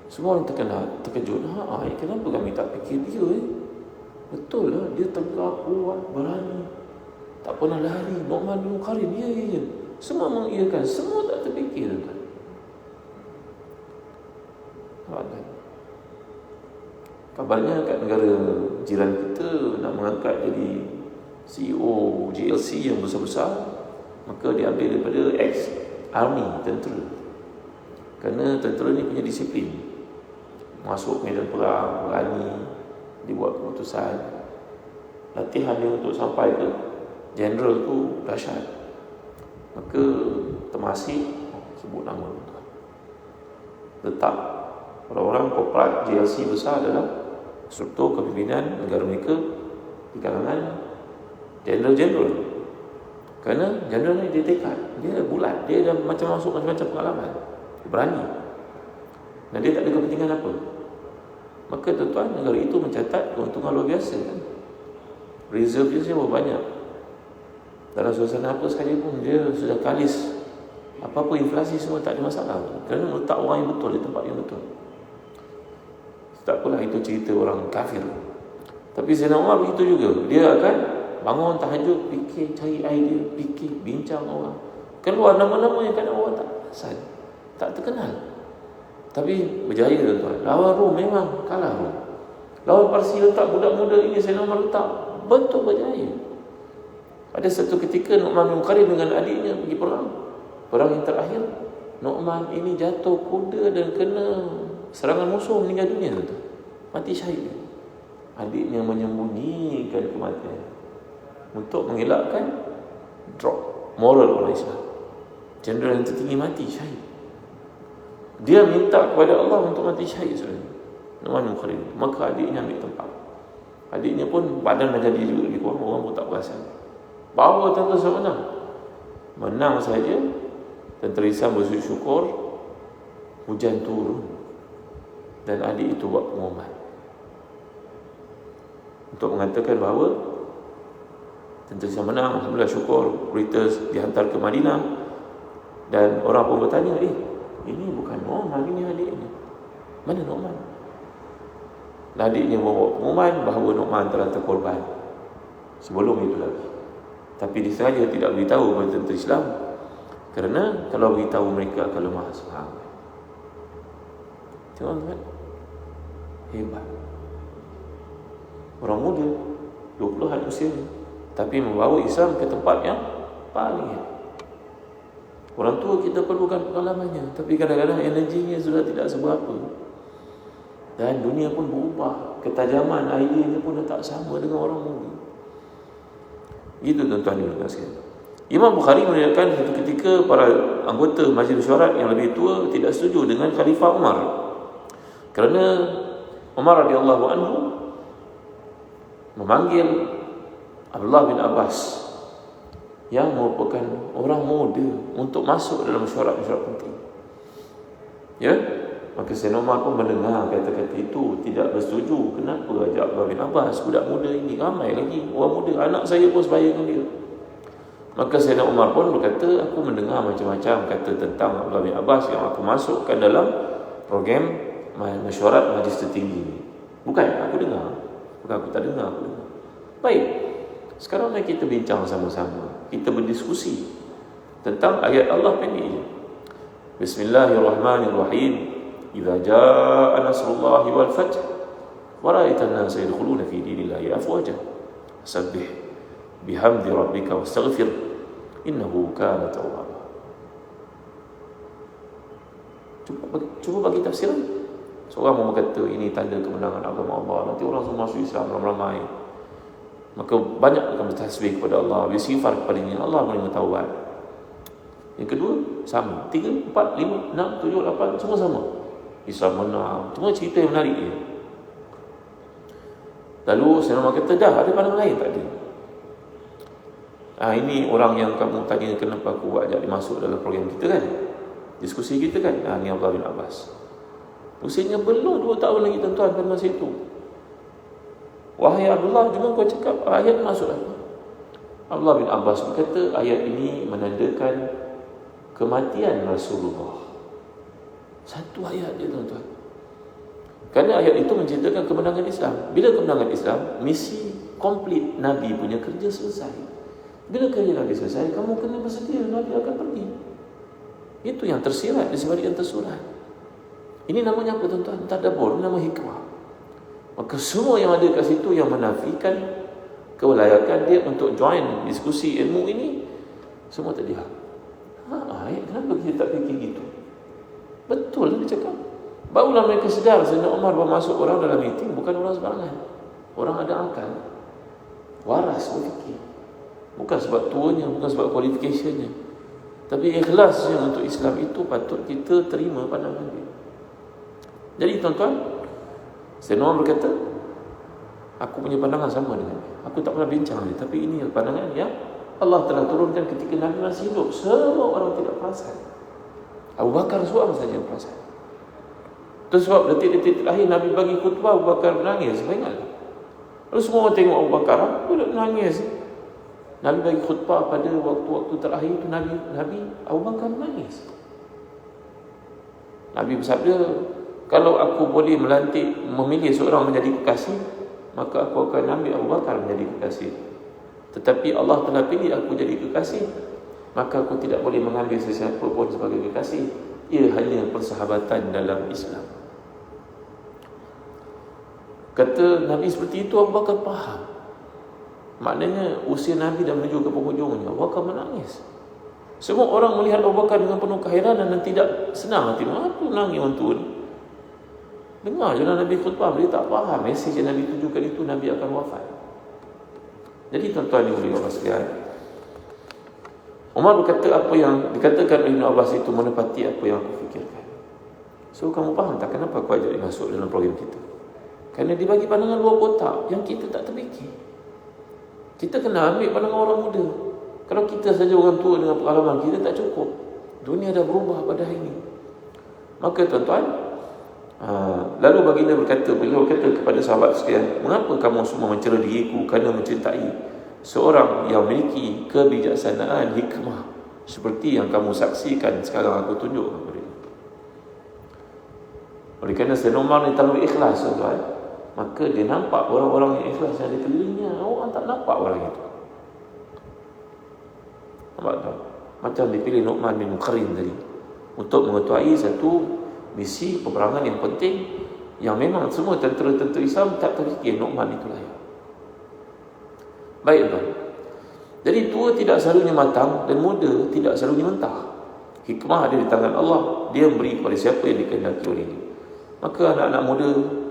S1: Semua orang terkejut. Kenapa kami tak fikir dia? Betul lah, dia tegak, kuat, berani, tak pernah lari. Nu'man bin Muqarrin, ya. Semua mengiyakan, semua tak terfikir kan. Kabarnya kat negara jiran kita nak mengangkat jadi CEO GLC yang besar-besar, maka diambil daripada ex-army, tentera. Kerana tentera ni punya disiplin, masuk medan perang, berani, dibuat keputusan. Latihan dia untuk sampai ke general tu dahsyat. Maka Temasek, sebut nama tuan, letak orang-orang korporat JLC besar adalah struktur kepimpinan negara mereka di kalangan general. Kerana general ni dia tekad, dia bulat, dia dah macam-macam pengalaman, dia berani, dan dia tak ada kepentingan apa. Maka tuan-tuan, negara itu mencatat keuntungan luar biasa kan. Reserve dia berapa banyak. Dalam suasana apa sekalipun dia sudah kalis. Apa-apa inflasi semua tak ada masalah, kerana letak orang yang betul di tempat yang betul. Tak apalah itu cerita orang kafir. Tapi Sayyidina Umar begitu juga. Dia akan bangun tahajud, fikir, cari idea, fikir, bincang orang. Keluar nama-nama yang kadang orang tak asal, tak terkenal, tapi berjaya tuan-tuan. Lawan Rom memang kalah Rom. Lawan Parsi letak budak muda ini, Sayyidina Umar letak, betul berjaya. Ada satu ketika Nu'man bin Muqarrin dengan adiknya pergi perang. Perang yang terakhir, Nu'man ini jatuh kuda dan kena serangan musuh, meninggal dunia tuan-tuan. Mati syahid. Adiknya menyembunyikan kematian untuk mengelakkan drop moral orang Islam. Jenderal yang tertinggi mati syahid. Dia minta kepada Allah untuk mati syahid sebenarnya, Nu'man bin Muqarrin. Maka adiknya ambil tempat. Adiknya pun badan dah jadi juga lebih kurang, orang pun tak perasan. Bawa tentera Islam menang. Menang saja, tentera Islam bersujud syukur, hujan turun, dan adik itu buat pengumuman untuk mengatakan bahawa tentera Islam menang. Alhamdulillah, syukur. Berita dihantar ke Madinah, dan orang pun bertanya, ini bukan Nu'man, ini adiknya. Mana Nu'man? Dan adiknya membawa pengumuman bahawa Nu'man telah terkorban sebelum itu lagi. Tapi disengaja tidak beritahu kepada tentera Islam, kerana kalau beritahu mereka akan lemah semangat. Tengok-tengok, hebat. Orang muda 20-an usianya, tapi membawa Islam ke tempat yang paling hebat. Orang tua kita perlukan pengalamannya, tapi kadang-kadang energinya sudah tidak seberapa, dan dunia pun berubah. Ketajaman idea pun dah tak sama dengan orang muda. Itu tuan-tuan yang dikasihi. Imam Bukhari meriwayatkan satu ketika para anggota Majlis Mesyuarat yang lebih tua tidak setuju dengan Khalifah Umar, kerana Umar radhiyallahu anhu memanggil Abdullah bin Abbas yang merupakan orang muda untuk masuk dalam mesyuarat-mesyuarat penting. Ya, maka Sayyidina Umar pun mendengar kata-kata itu, tidak bersetuju. Kenapa ajak Abdullah bin Abbas, budak muda ini, ramai lagi orang muda, anak saya pun sebaya dengan dia. Maka Sayyidina Umar pun berkata, aku mendengar macam-macam kata tentang Abdullah bin Abbas yang aku masukkan dalam program mesyuarat majlis tertinggi ini. Bukan aku dengar, bukan aku tak dengar, aku dengar. Baik, sekarang mari kita bincang sama-sama, kita berdiskusi tentang ayat Allah ini. Bismillahirrahmanirrahim. Idza jaa nasrullahi wal fath wa ra'aitan nasa yadkhuluna fi dinillahi afwaja fasabbih bihamdi rabbika wastaghfir innahu kana tawwaba. Cuba bagi tafsiran. Seorang mau berkata ini tanda kemenangan agama Allah, nanti orang semua masuk Islam ramai-ramai, maka banyak akan bertasbih kepada Allah, bersifar kepadanya, Allah menerima taubat. Yang kedua sama, 3, 4, 5, 6, 7, 8 semua sama, Islam menang. Semua cerita yang menarik dia. Lalu Sayyidina Umar kata, dah ada pandangan lain tak ada? Ini orang yang kamu tanya kenapa aku ajak dia masuk dalam program kita kan, diskusi kita kan. Ni Abdullah bin Abbas. Usianya belum 2 tahun lagi tuan-tuan pada masa itu. Wahai Abdullah, cuma kau cakap ayat masuk apa? Abdullah bin Abbas berkata, ayat ini menandakan kematian Rasulullah. Satu ayat dia tuan-tuan. Kerana ayat itu menceritakan kemenangan Islam. Bila kemenangan Islam, misi komplit Nabi punya kerja selesai. Bila kerja Nabi selesai, kamu kena bersedia, Nabi akan pergi. Itu yang tersirat di sebalik yang tersurat. Ini namanya apa tuan-tuan? Tadabbur, nama hikmah. Maka semua yang ada kat situ yang menafikan kelayakan dia untuk join diskusi ilmu ini, semua tak diam. Kenapa kita tak fikir gitu? Betul lah dia cakap. Barulah mereka sedar Sayyidina Umar bawa masuk orang dalam meeting bukan orang sembarangan. Orang ada akal, waras berfikir. Bukan sebab tuanya, bukan sebab qualificationnya, tapi ikhlasnya untuk Islam. Itu patut kita terima pandangan dia. Jadi tuan-tuan, Sayyidina Umar berkata, aku punya pandangan sama dengan dia. Aku tak pernah bincang dia, tapi ini pandangan yang Allah telah turunkan ketika Nabi masih hidup. Semua orang tidak perasan. Abu Bakar seorang saja yang perasan. Itu sebab detik-detik terakhir Nabi bagi khutbah, Abu Bakar menangis. Ingat? Lalu semua orang tengok Abu Bakar, aku tak menangis. Nabi bagi khutbah pada waktu-waktu terakhir itu, Nabi Abu Bakar menangis. Nabi bersabda, kalau aku boleh memilih seorang menjadi kekasih, maka aku akan ambil Abu Bakar menjadi kekasih. Tetapi Allah telah pilih aku jadi kekasih, maka aku tidak boleh mengambil sesiapa pun sebagai kekasih. Ia hanya persahabatan dalam Islam. Kata Nabi seperti itu, Abu Bakar faham. Maknanya usia Nabi dah menuju ke penghujungnya. Abu Bakar menangis. Semua orang melihat Abu Bakar dengan penuh keheranan dan tidak senang hati. Apa nangis orang tua ni? Dengar je Nabi khutbah, dia tak faham mesej yang Nabi tunjukkan itu Nabi akan wafat. Jadi tuan-tuan yang mulia Allah sekalian, Umar berkata apa yang dikatakan oleh Ibn Abbas itu menepati apa yang aku fikirkan. So kamu faham tak kenapa aku ajak dia masuk dalam program kita? Kerana dia bagi pandangan luar kotak yang kita tak terfikir. Kita kena ambil pandangan orang muda. Kalau kita saja orang tua dengan pengalaman kita tak cukup. Dunia dah berubah pada hari ini. Maka tuan-tuan, lalu baginda beliau berkata kepada sahabat sekalian, mengapa kamu semua mencela diriku kerana mencintai seorang yang memiliki kebijaksanaan, hikmah seperti yang kamu saksikan sekarang aku tunjuk kepada kamu. Oleh kerana Sayyidina Umar ni terlalu ikhlas, tuan-tuan, maka dia nampak orang-orang yang ikhlas yang ada kelilingnya. Orang tak nampak orang itu. Nampak tak? Macam dipilih Nu'man bin Muqarrin tadi untuk mengetuai satu misi peperangan yang penting, yang memang semua tentera-tentera Islam tak terfikir Nu'man itu layak. Baik tuan. Jadi tua tidak selalunya matang dan muda tidak selalunya mentah. Hikmah ada di tangan Allah. Dia beri kepada siapa yang dikehendaki olehnya. Maka anak-anak muda,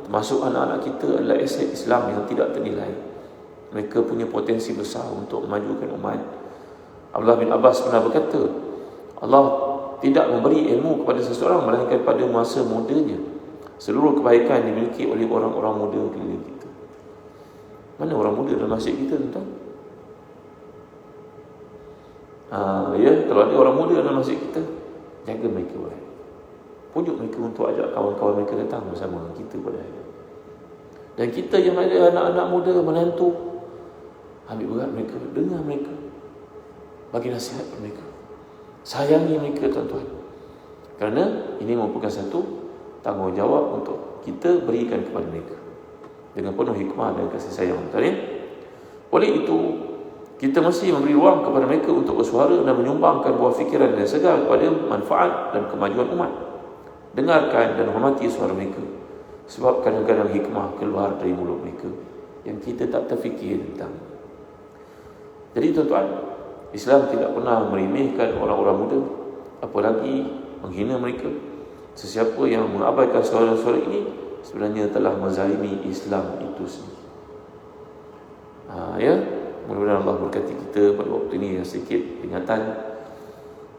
S1: termasuk anak-anak kita, adalah aset Islam yang tidak ternilai. Mereka punya potensi besar untuk memajukan umat. Abdullah bin Abbas pernah berkata, Allah tidak memberi ilmu kepada seseorang melainkan pada masa mudanya. Seluruh kebaikan dimiliki oleh orang-orang muda keliling kita. Mana orang muda dalam masjid kita, tuan-tuan? Kalau ada orang muda dalam masjid kita, jaga mereka baik. Pujuk mereka untuk ajak kawan-kawan mereka datang bersama kita pada hari ini. Dan kita yang ada anak-anak muda, menantu, ambil berat mereka, dengar mereka, bagi nasihat kepada mereka, sayangi mereka, tuan-tuan. Kerana ini merupakan satu tanggungjawab untuk kita berikan kepada mereka dengan penuh hikmah dan kasih sayang, tuan-tuan. Oleh itu, kita mesti memberi ruang kepada mereka untuk bersuara dan menyumbangkan buah fikiran dan segar kepada manfaat dan kemajuan umat. Dengarkan dan hormati suara mereka, sebab kadang-kadang hikmah keluar dari mulut mereka yang kita tak terfikir tentang. Jadi tuan-tuan, Islam tidak pernah meremehkan orang-orang muda, apalagi menghina mereka. Sesiapa yang mengabaikan suara-suara ini sebenarnya telah menzalimi Islam itu sendiri. Mudah-mudahan Allah berkati kita pada waktu ini yang sedikit peringatan.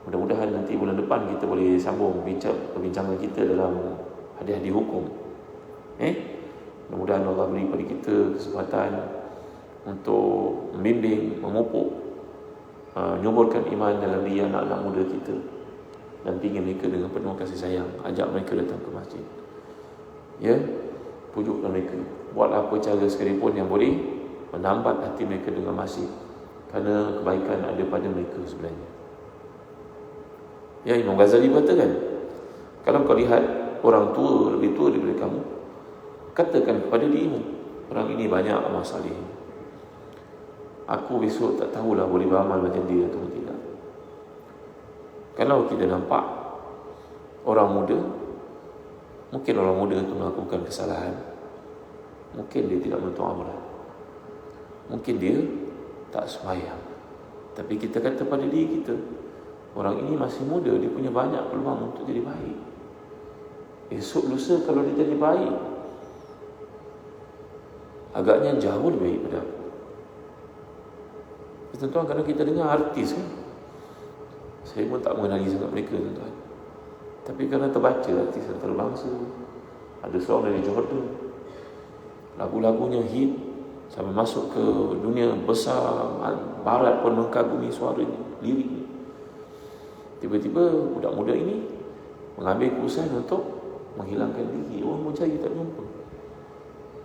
S1: Mudah-mudahan nanti bulan depan kita boleh sambung perbincangan kita dalam hadis-hadis hukum. Mudah-mudahan Allah beri kepada kita kesempatan untuk membimbing, memupuk, nyuburkan iman dalam diri anak-anak muda kita, dan pingin mereka dengan penuh kasih sayang, ajak mereka datang ke masjid. Pujuklah mereka, buat apa cara sekalipun yang boleh menambat hati mereka dengan masjid, kerana kebaikan ada pada mereka sebenarnya. Imam Ghazali berkata kan, kalau kau lihat orang tua lebih tua daripada kamu, katakan kepada dirimu, orang ini banyak amal salih, aku besok tak tahulah boleh beramal macam dia atau tidak. Kalau kita nampak orang muda, mungkin orang muda itu melakukan kesalahan, mungkin dia tidak menuntut amalan, mungkin dia tak sembahyang, tapi kita kata pada diri kita, orang ini masih muda, dia punya banyak peluang untuk jadi baik. Esok lusa kalau dia jadi baik, agaknya jauh lebih baik pada aku. Tuan-tuan, kerana kita dengar artis kan, saya pun tak mengenali sangat mereka, tuan-tuan, tapi kerana terbaca artis antarabangsa, Ada seorang dari Jordan, lagu-lagunya hit sampai masuk ke dunia besar, barat pun mengagumi suaranya, lirik. Tiba-tiba budak muda ini mengambil keputusan untuk menghilangkan diri. Orang mau cari tak jumpa,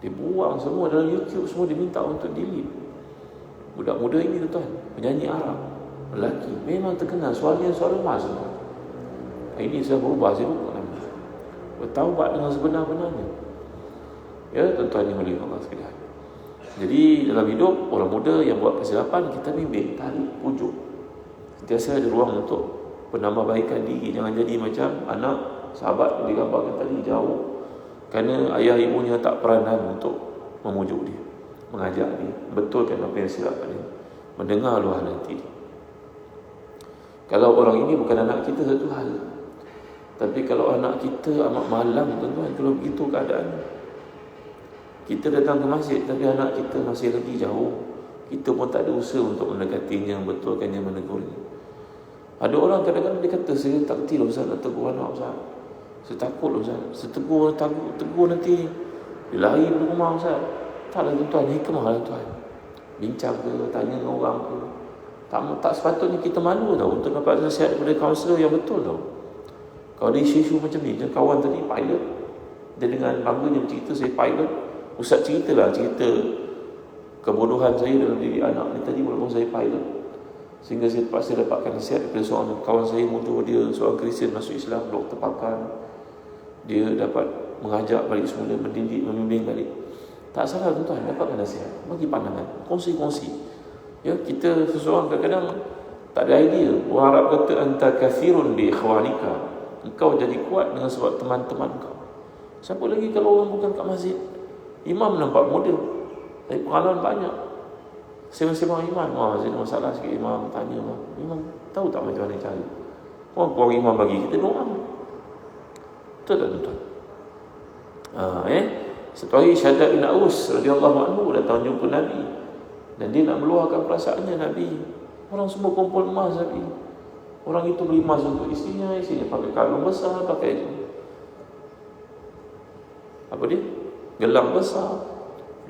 S1: dia buang semua dalam YouTube, semua diminta untuk delete. Budak muda ini tuan, penyanyi Arab, lelaki, memang terkenal, suaranya suara emas. Ini sudah berubah, saya lupa nama. Bertaubat dengan sebenar-benarnya. Ya, tuan-tuan yang mulia Allah sekalian. Jadi dalam hidup, orang muda yang buat kesilapan, kita bimbing, tarik, pujuk. Sentiasa ada ruang untuk penambahbaikan diri. Jangan jadi macam anak sahabat yang digambarkan tadi, jauh. Kerana ayah ibunya tak peranan untuk memujuk dia, mengajak dia, betulkan apa yang silap dia, mendengar luahan hati dia. Kalau orang ini bukan anak kita, satu hal. Tapi kalau anak kita amat malam, tuan-tuan, kalau begitu keadaannya, kita datang ke masjid tapi anak kita masih lagi jauh, kita pun tak ada usaha untuk mendekatinya, betulkannya, menegurnya. Ada orang kadang-kadang dia kata, saya tak kerti lah Ustaz nak tegur anak Ustaz, saya takut lah Ustaz, saya tegur nanti dia lari dari rumah Ustaz. Taklah tuan-tuan, hikmah lah tuan. Bincang ke, tanya dengan orang ke, tak sepatutnya kita malu tau untuk dapat nasihat daripada kaunselor yang betul tau. Kalau ada isu-isu macam ni, macam kawan tadi pilot, dia dengan bangganya bercerita, saya pilot, Ustaz ceritalah cerita kebodohan saya dalam diri anak ni tadi walaupun saya pilot, sehingga saya terpaksa dapatkan nasihat daripada seorang kawan saya muda, dia seorang Kristian masuk Islam, doktor pakar. Dia dapat mengajak balik semula, mendidik, membimbing balik. Tak salah tuan-tuan, dapatkan nasihat, bagi pandangan, kongsi-kongsi. Ya, kita seseorang kadang-kadang tak ada idea. Orang Arab kata anta kathirun bi ikhwanika, engkau jadi kuat dengan sebab teman-teman kau. Siapa lagi kalau orang bukan kat masjid? Imam nampak model, tapi pengalaman banyak. Sembang-sembang imam, saya ada masalah sikit, imam tanya, imam tahu tak macam mana cari? Orang imam bagi kita doa. Betul tak tuan-tuan? Satu hari Syaddad bin Aus radhiyallahu anhu datang jumpa Nabi, dan dia nak meluahkan perasaannya. Nabi, orang semua kumpul emas Nabi. Orang itu beli emas untuk isinya pakai kalung besar, pakai apa dia? Gelang besar,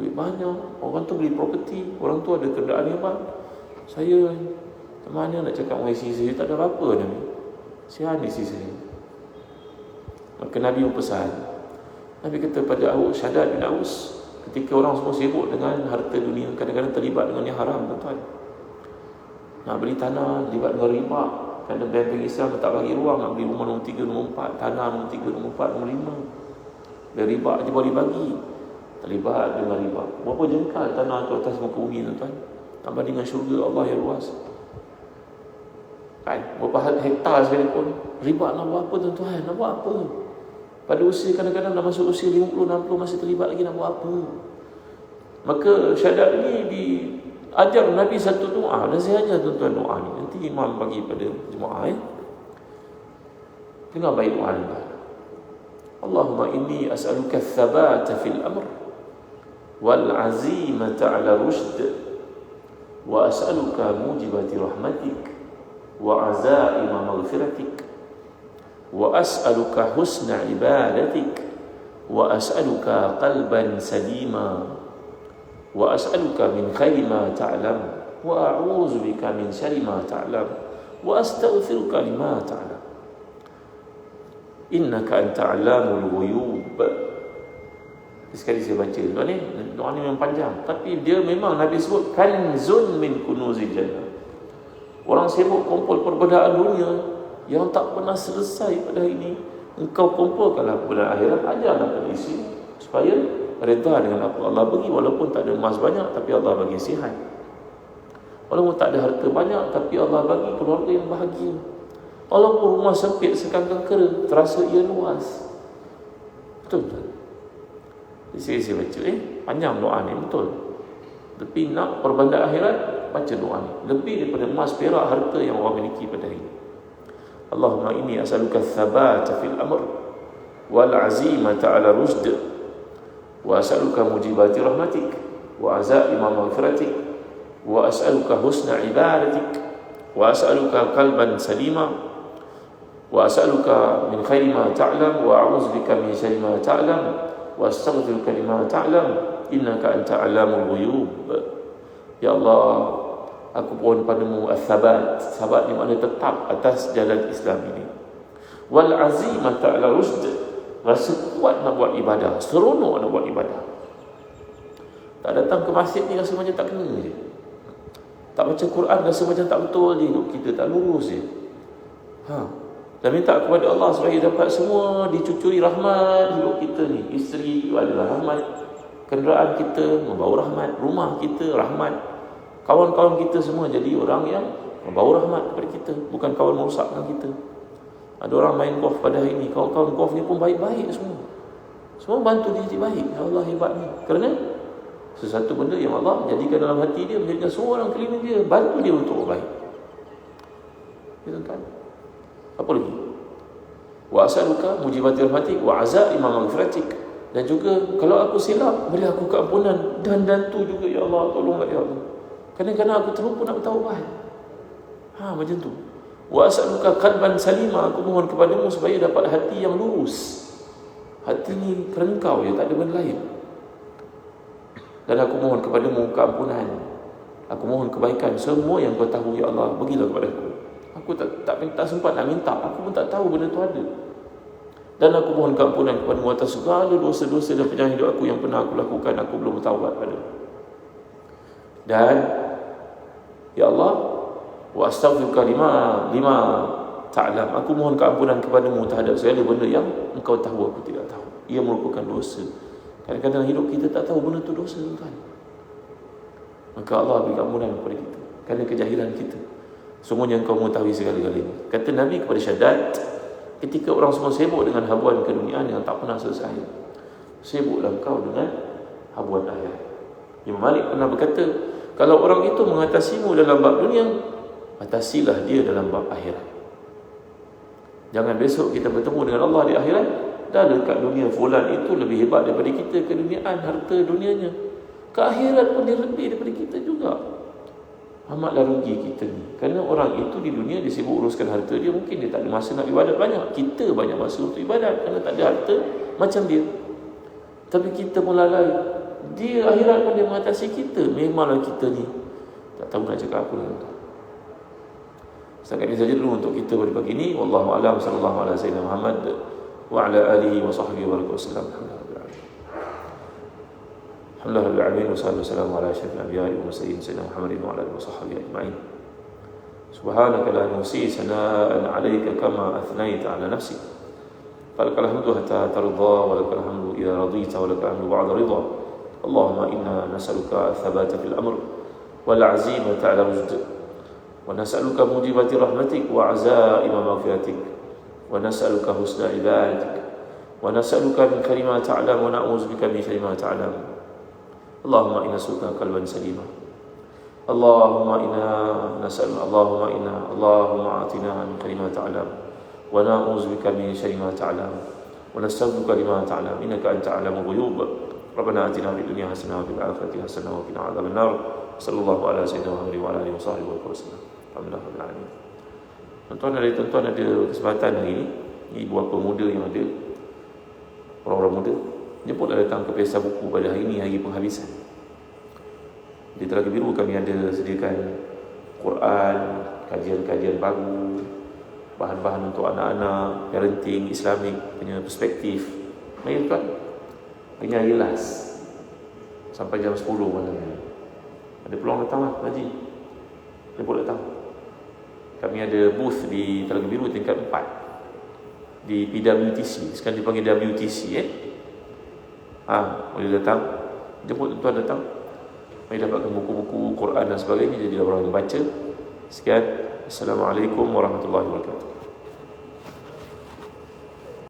S1: duit banyak. Orang tu beli property, orang tu ada kenderaan hebat. Saya macam mana nak cakap dengan isteri saya, tak ada apa-apa Nabi. Sihan isteri saya. Maka Nabi berpesan. Nabi kata pada Syaddad bin Aus, ketika orang semua sibuk dengan harta dunia, kadang-kadang terlibat dengan yang haram tuan-tuan. Nak beli tanah, terlibat dengan riba. Kerana bank Islam tak bagi ruang, nak beli rumah nombor 3, nombor 4, tanah nombor 3, nombor 4, nombor 5. Dari riba dia boleh bagi. Terlibat dengan riba. Berapa jengkal tanah tu atas muka bumi tuan-tuan? Tambah dengan syurga Allah yang luas. Kan? Berapa hektar sekalipun. Riba nak buat apa tuan-tuan? Nak buat apa? Pada usia kadang-kadang dah masuk usia 50, 60 masih terlibat lagi, nak buat apa? Maka Syaddad ni diajar Nabi satu doa, dan saya ajar tuan-tuan doa ni. Nanti imam bagi pada jemaah dengar baik doa ni. Allahumma inni as'aluka thabata fil amr wal azimata ala rushd wa as'aluka mujibati rahmatik wa azaima maghfiratik wa as'aluka husna ibadatik wa as'aluka qalban salima wa as'aluka min khairi ma ta'lam wa a'udzu bika min syarri ma ta'lam wa astaghfiruka lima ta'lam innaka anta 'allamul ghuyub. Sekali saya baca doa ni memang panjang, tapi dia memang Nabi sebut kanzun min kunuzil jannah. Orang sibuk kumpul perbezaan dunia yang tak pernah selesai pada hari ini. Engkau kumpulkanlah kebenaran akhirat, ajarlah pada isi supaya redha dengan apa Allah bagi. Walaupun tak ada emas banyak, tapi Allah bagi sihat. Walaupun tak ada harta banyak, tapi Allah bagi keluarga yang bahagia. Walaupun rumah sempit sekangkang kera, terasa ia luas. Betul-betul. Saya baca panjang doa ni, betul. Tapi nak perbandingan akhirat, baca doa ni. Lebih daripada emas, perak, harta yang orang miliki pada hari ini. Allahumma inni as'aluka thabata fil amr wal azimata ala rushd wa as'aluka mujibati rahmatik wa azaima maghfiratik wa as'aluka husna ibadatik wa as'aluka qalban salima Wa as'aluka min khairi ma ta'lam wa a'udzubika min syarri ma ta'lam wa astaghfiruka lima ta'lam innaka anta 'allamul ghuyub. Ya Allah, aku mohon padamu as-sabat, sabat di mana tetap atas jalan Islam ini. Wal azimata 'ala rusd, rasa kuat nak buat ibadah, seronok nak buat ibadah. Tak datang ke masjid ni rasa macam tak kena je. Tak baca Quran rasa macam tak betul je, hidup kita tak lurus je. Dan minta kepada Allah supaya dapat semua dicucuri rahmat hidup kita ni. Isteri adalah rahmat, kenderaan kita membawa rahmat, rumah kita rahmat, kawan-kawan kita semua jadi orang yang membawa rahmat kepada kita, bukan kawan merosakkan kita. Ada orang main golf pada hari ni, kawan-kawan golf ni pun baik-baik semua. Semua bantu dia jadi baik. Ya Allah, hebat ni. Kerana sesuatu benda yang Allah jadikan dalam hati dia, menjadikan semua orang keliling dia bantu dia untuk baik. Gitu kan? Apa lagi? Wa as'aluka mujibati rahmatik wa azaima maghfiratik. Dan juga kalau aku silap, beri aku keampunan dan bantu juga ya Allah, tolong ya Allah. Kadang-kadang aku terlupa nak bertaubat. Macam tu. Wa as'aluka qalban salima, aku mohon kepadamu supaya dapat hati yang lurus. Hati ni kerana Engkau ya, tak ada benda lain. Dan aku mohon kepadamu keampunan. Aku mohon kebaikan, semua yang Kau tahu ya Allah, bagilah kepada aku. Aku tak sempat nak minta, aku pun tak tahu benda tu ada. Dan aku mohon keampunan kepadamu atas segala dosa-dosa dan penyakit hidup aku yang pernah aku lakukan, aku belum bertaubat pada. Dan ya Allah, wa astaghfiruka lima ta'lam, aku mohon keampunan kepadamu terhadap segala benda yang Engkau tahu aku tidak tahu. Ia merupakan dosa. Kadang-kadang hidup kita tak tahu benda tu dosa, tuan. Maka Allah beri keampunan kepada kita kerana kejahilan kita. Semuanya Engkau mengetahui segala-galanya. Kata Nabi kepada Syaddad, ketika orang semua sibuk dengan habuan keduniaan yang tak pernah selesai, sibuklah engkau dengan habuan akhirat. Imam Malik pernah berkata, kalau orang itu mengatasimu dalam bab dunia, atasilah dia dalam bab akhirat. Jangan besok kita bertemu dengan Allah di akhirat, dah dekat dunia fulan itu lebih hebat daripada kita, keduniaan, harta dunianya. Ke akhirat pun dia lebih daripada kita juga. Amatlah rugi kita ni. Kerana orang itu di dunia dia sibuk uruskan harta dia, mungkin dia tak ada masa nak ibadat banyak. Kita banyak masa untuk ibadat kerana tak ada harta macam dia. Tapi kita pun lalai. Dia akhirat pun dia mengatasi kita. Memanglah kita ni tak tahu nak cakap apa lagi. Setakat ini saja dulu untuk kita pada pagi ini. Wallahu a'lam, sallallahu alaihi wasallam Muhammad wa ala alihi wa sahbihi wa sallam. Alhamdulillah rabbil alamin, wassalamu ala asyrafil anbiya'i wal mursalin sayyidina Muhammadin wa ala alihi wa sahbihi ajma'in. Subhanaka la nuhsi sana'an 'alaika kama athnayta 'ala nafsik. Falakal hamdu hatta tarda wa lakal hamdu idza radita wa lakal hamdu ba'da ridha. Allahumma inna nas'aluka ath-thabata fil amr wal 'azimata 'ala rushd. Wa nas'aluka mujibati rahmatik wa 'azaima maghfiratik. Wa nas'aluka husna ibadatik. Wa nas'aluka min khairi ma ta'lam wa na'udzubika min syarri ma ta'lam. Allahumma inna nas'aluka qalban salima. Allahumma atina min khairi ma ta'lam wa na'udzubika min syarri ma ta'lam wa nastaghfiruka lima ta'lam innaka anta 'alamul ghuyub. Rabbana atina fid dunya hasanah wa fil akhirati hasanah wa qina adzaban nar. Sallallahu ala sayyidina Muhammadin wa ala alihi wa sallam. Alhamdulillah rabbil alamin. Tuan-tuan ada kesempatan hari ini, ibu bapa muda yang ada, orang-orang muda, jemputlah datang ke Pesta Buku pada hari ini, hari penghabisan. Di Telaga Biru kami ada sediakan Quran, kajian-kajian baru, bahan-bahan untuk anak-anak, parenting, Islamik punya perspektif. Mari tuan, hari ini last sampai jam 10 malam. Ada peluang datang lah, Haji. Jemput datang. Kami ada booth di Telaga Biru tingkat 4 di PWTC. Sekarang dipanggil WTC boleh datang, jemput tuan datang, mari dapatkan buku-buku Quran dan sebagainya, jadi orang yang baca. Sekian, Assalamualaikum warahmatullahi wabarakatuh.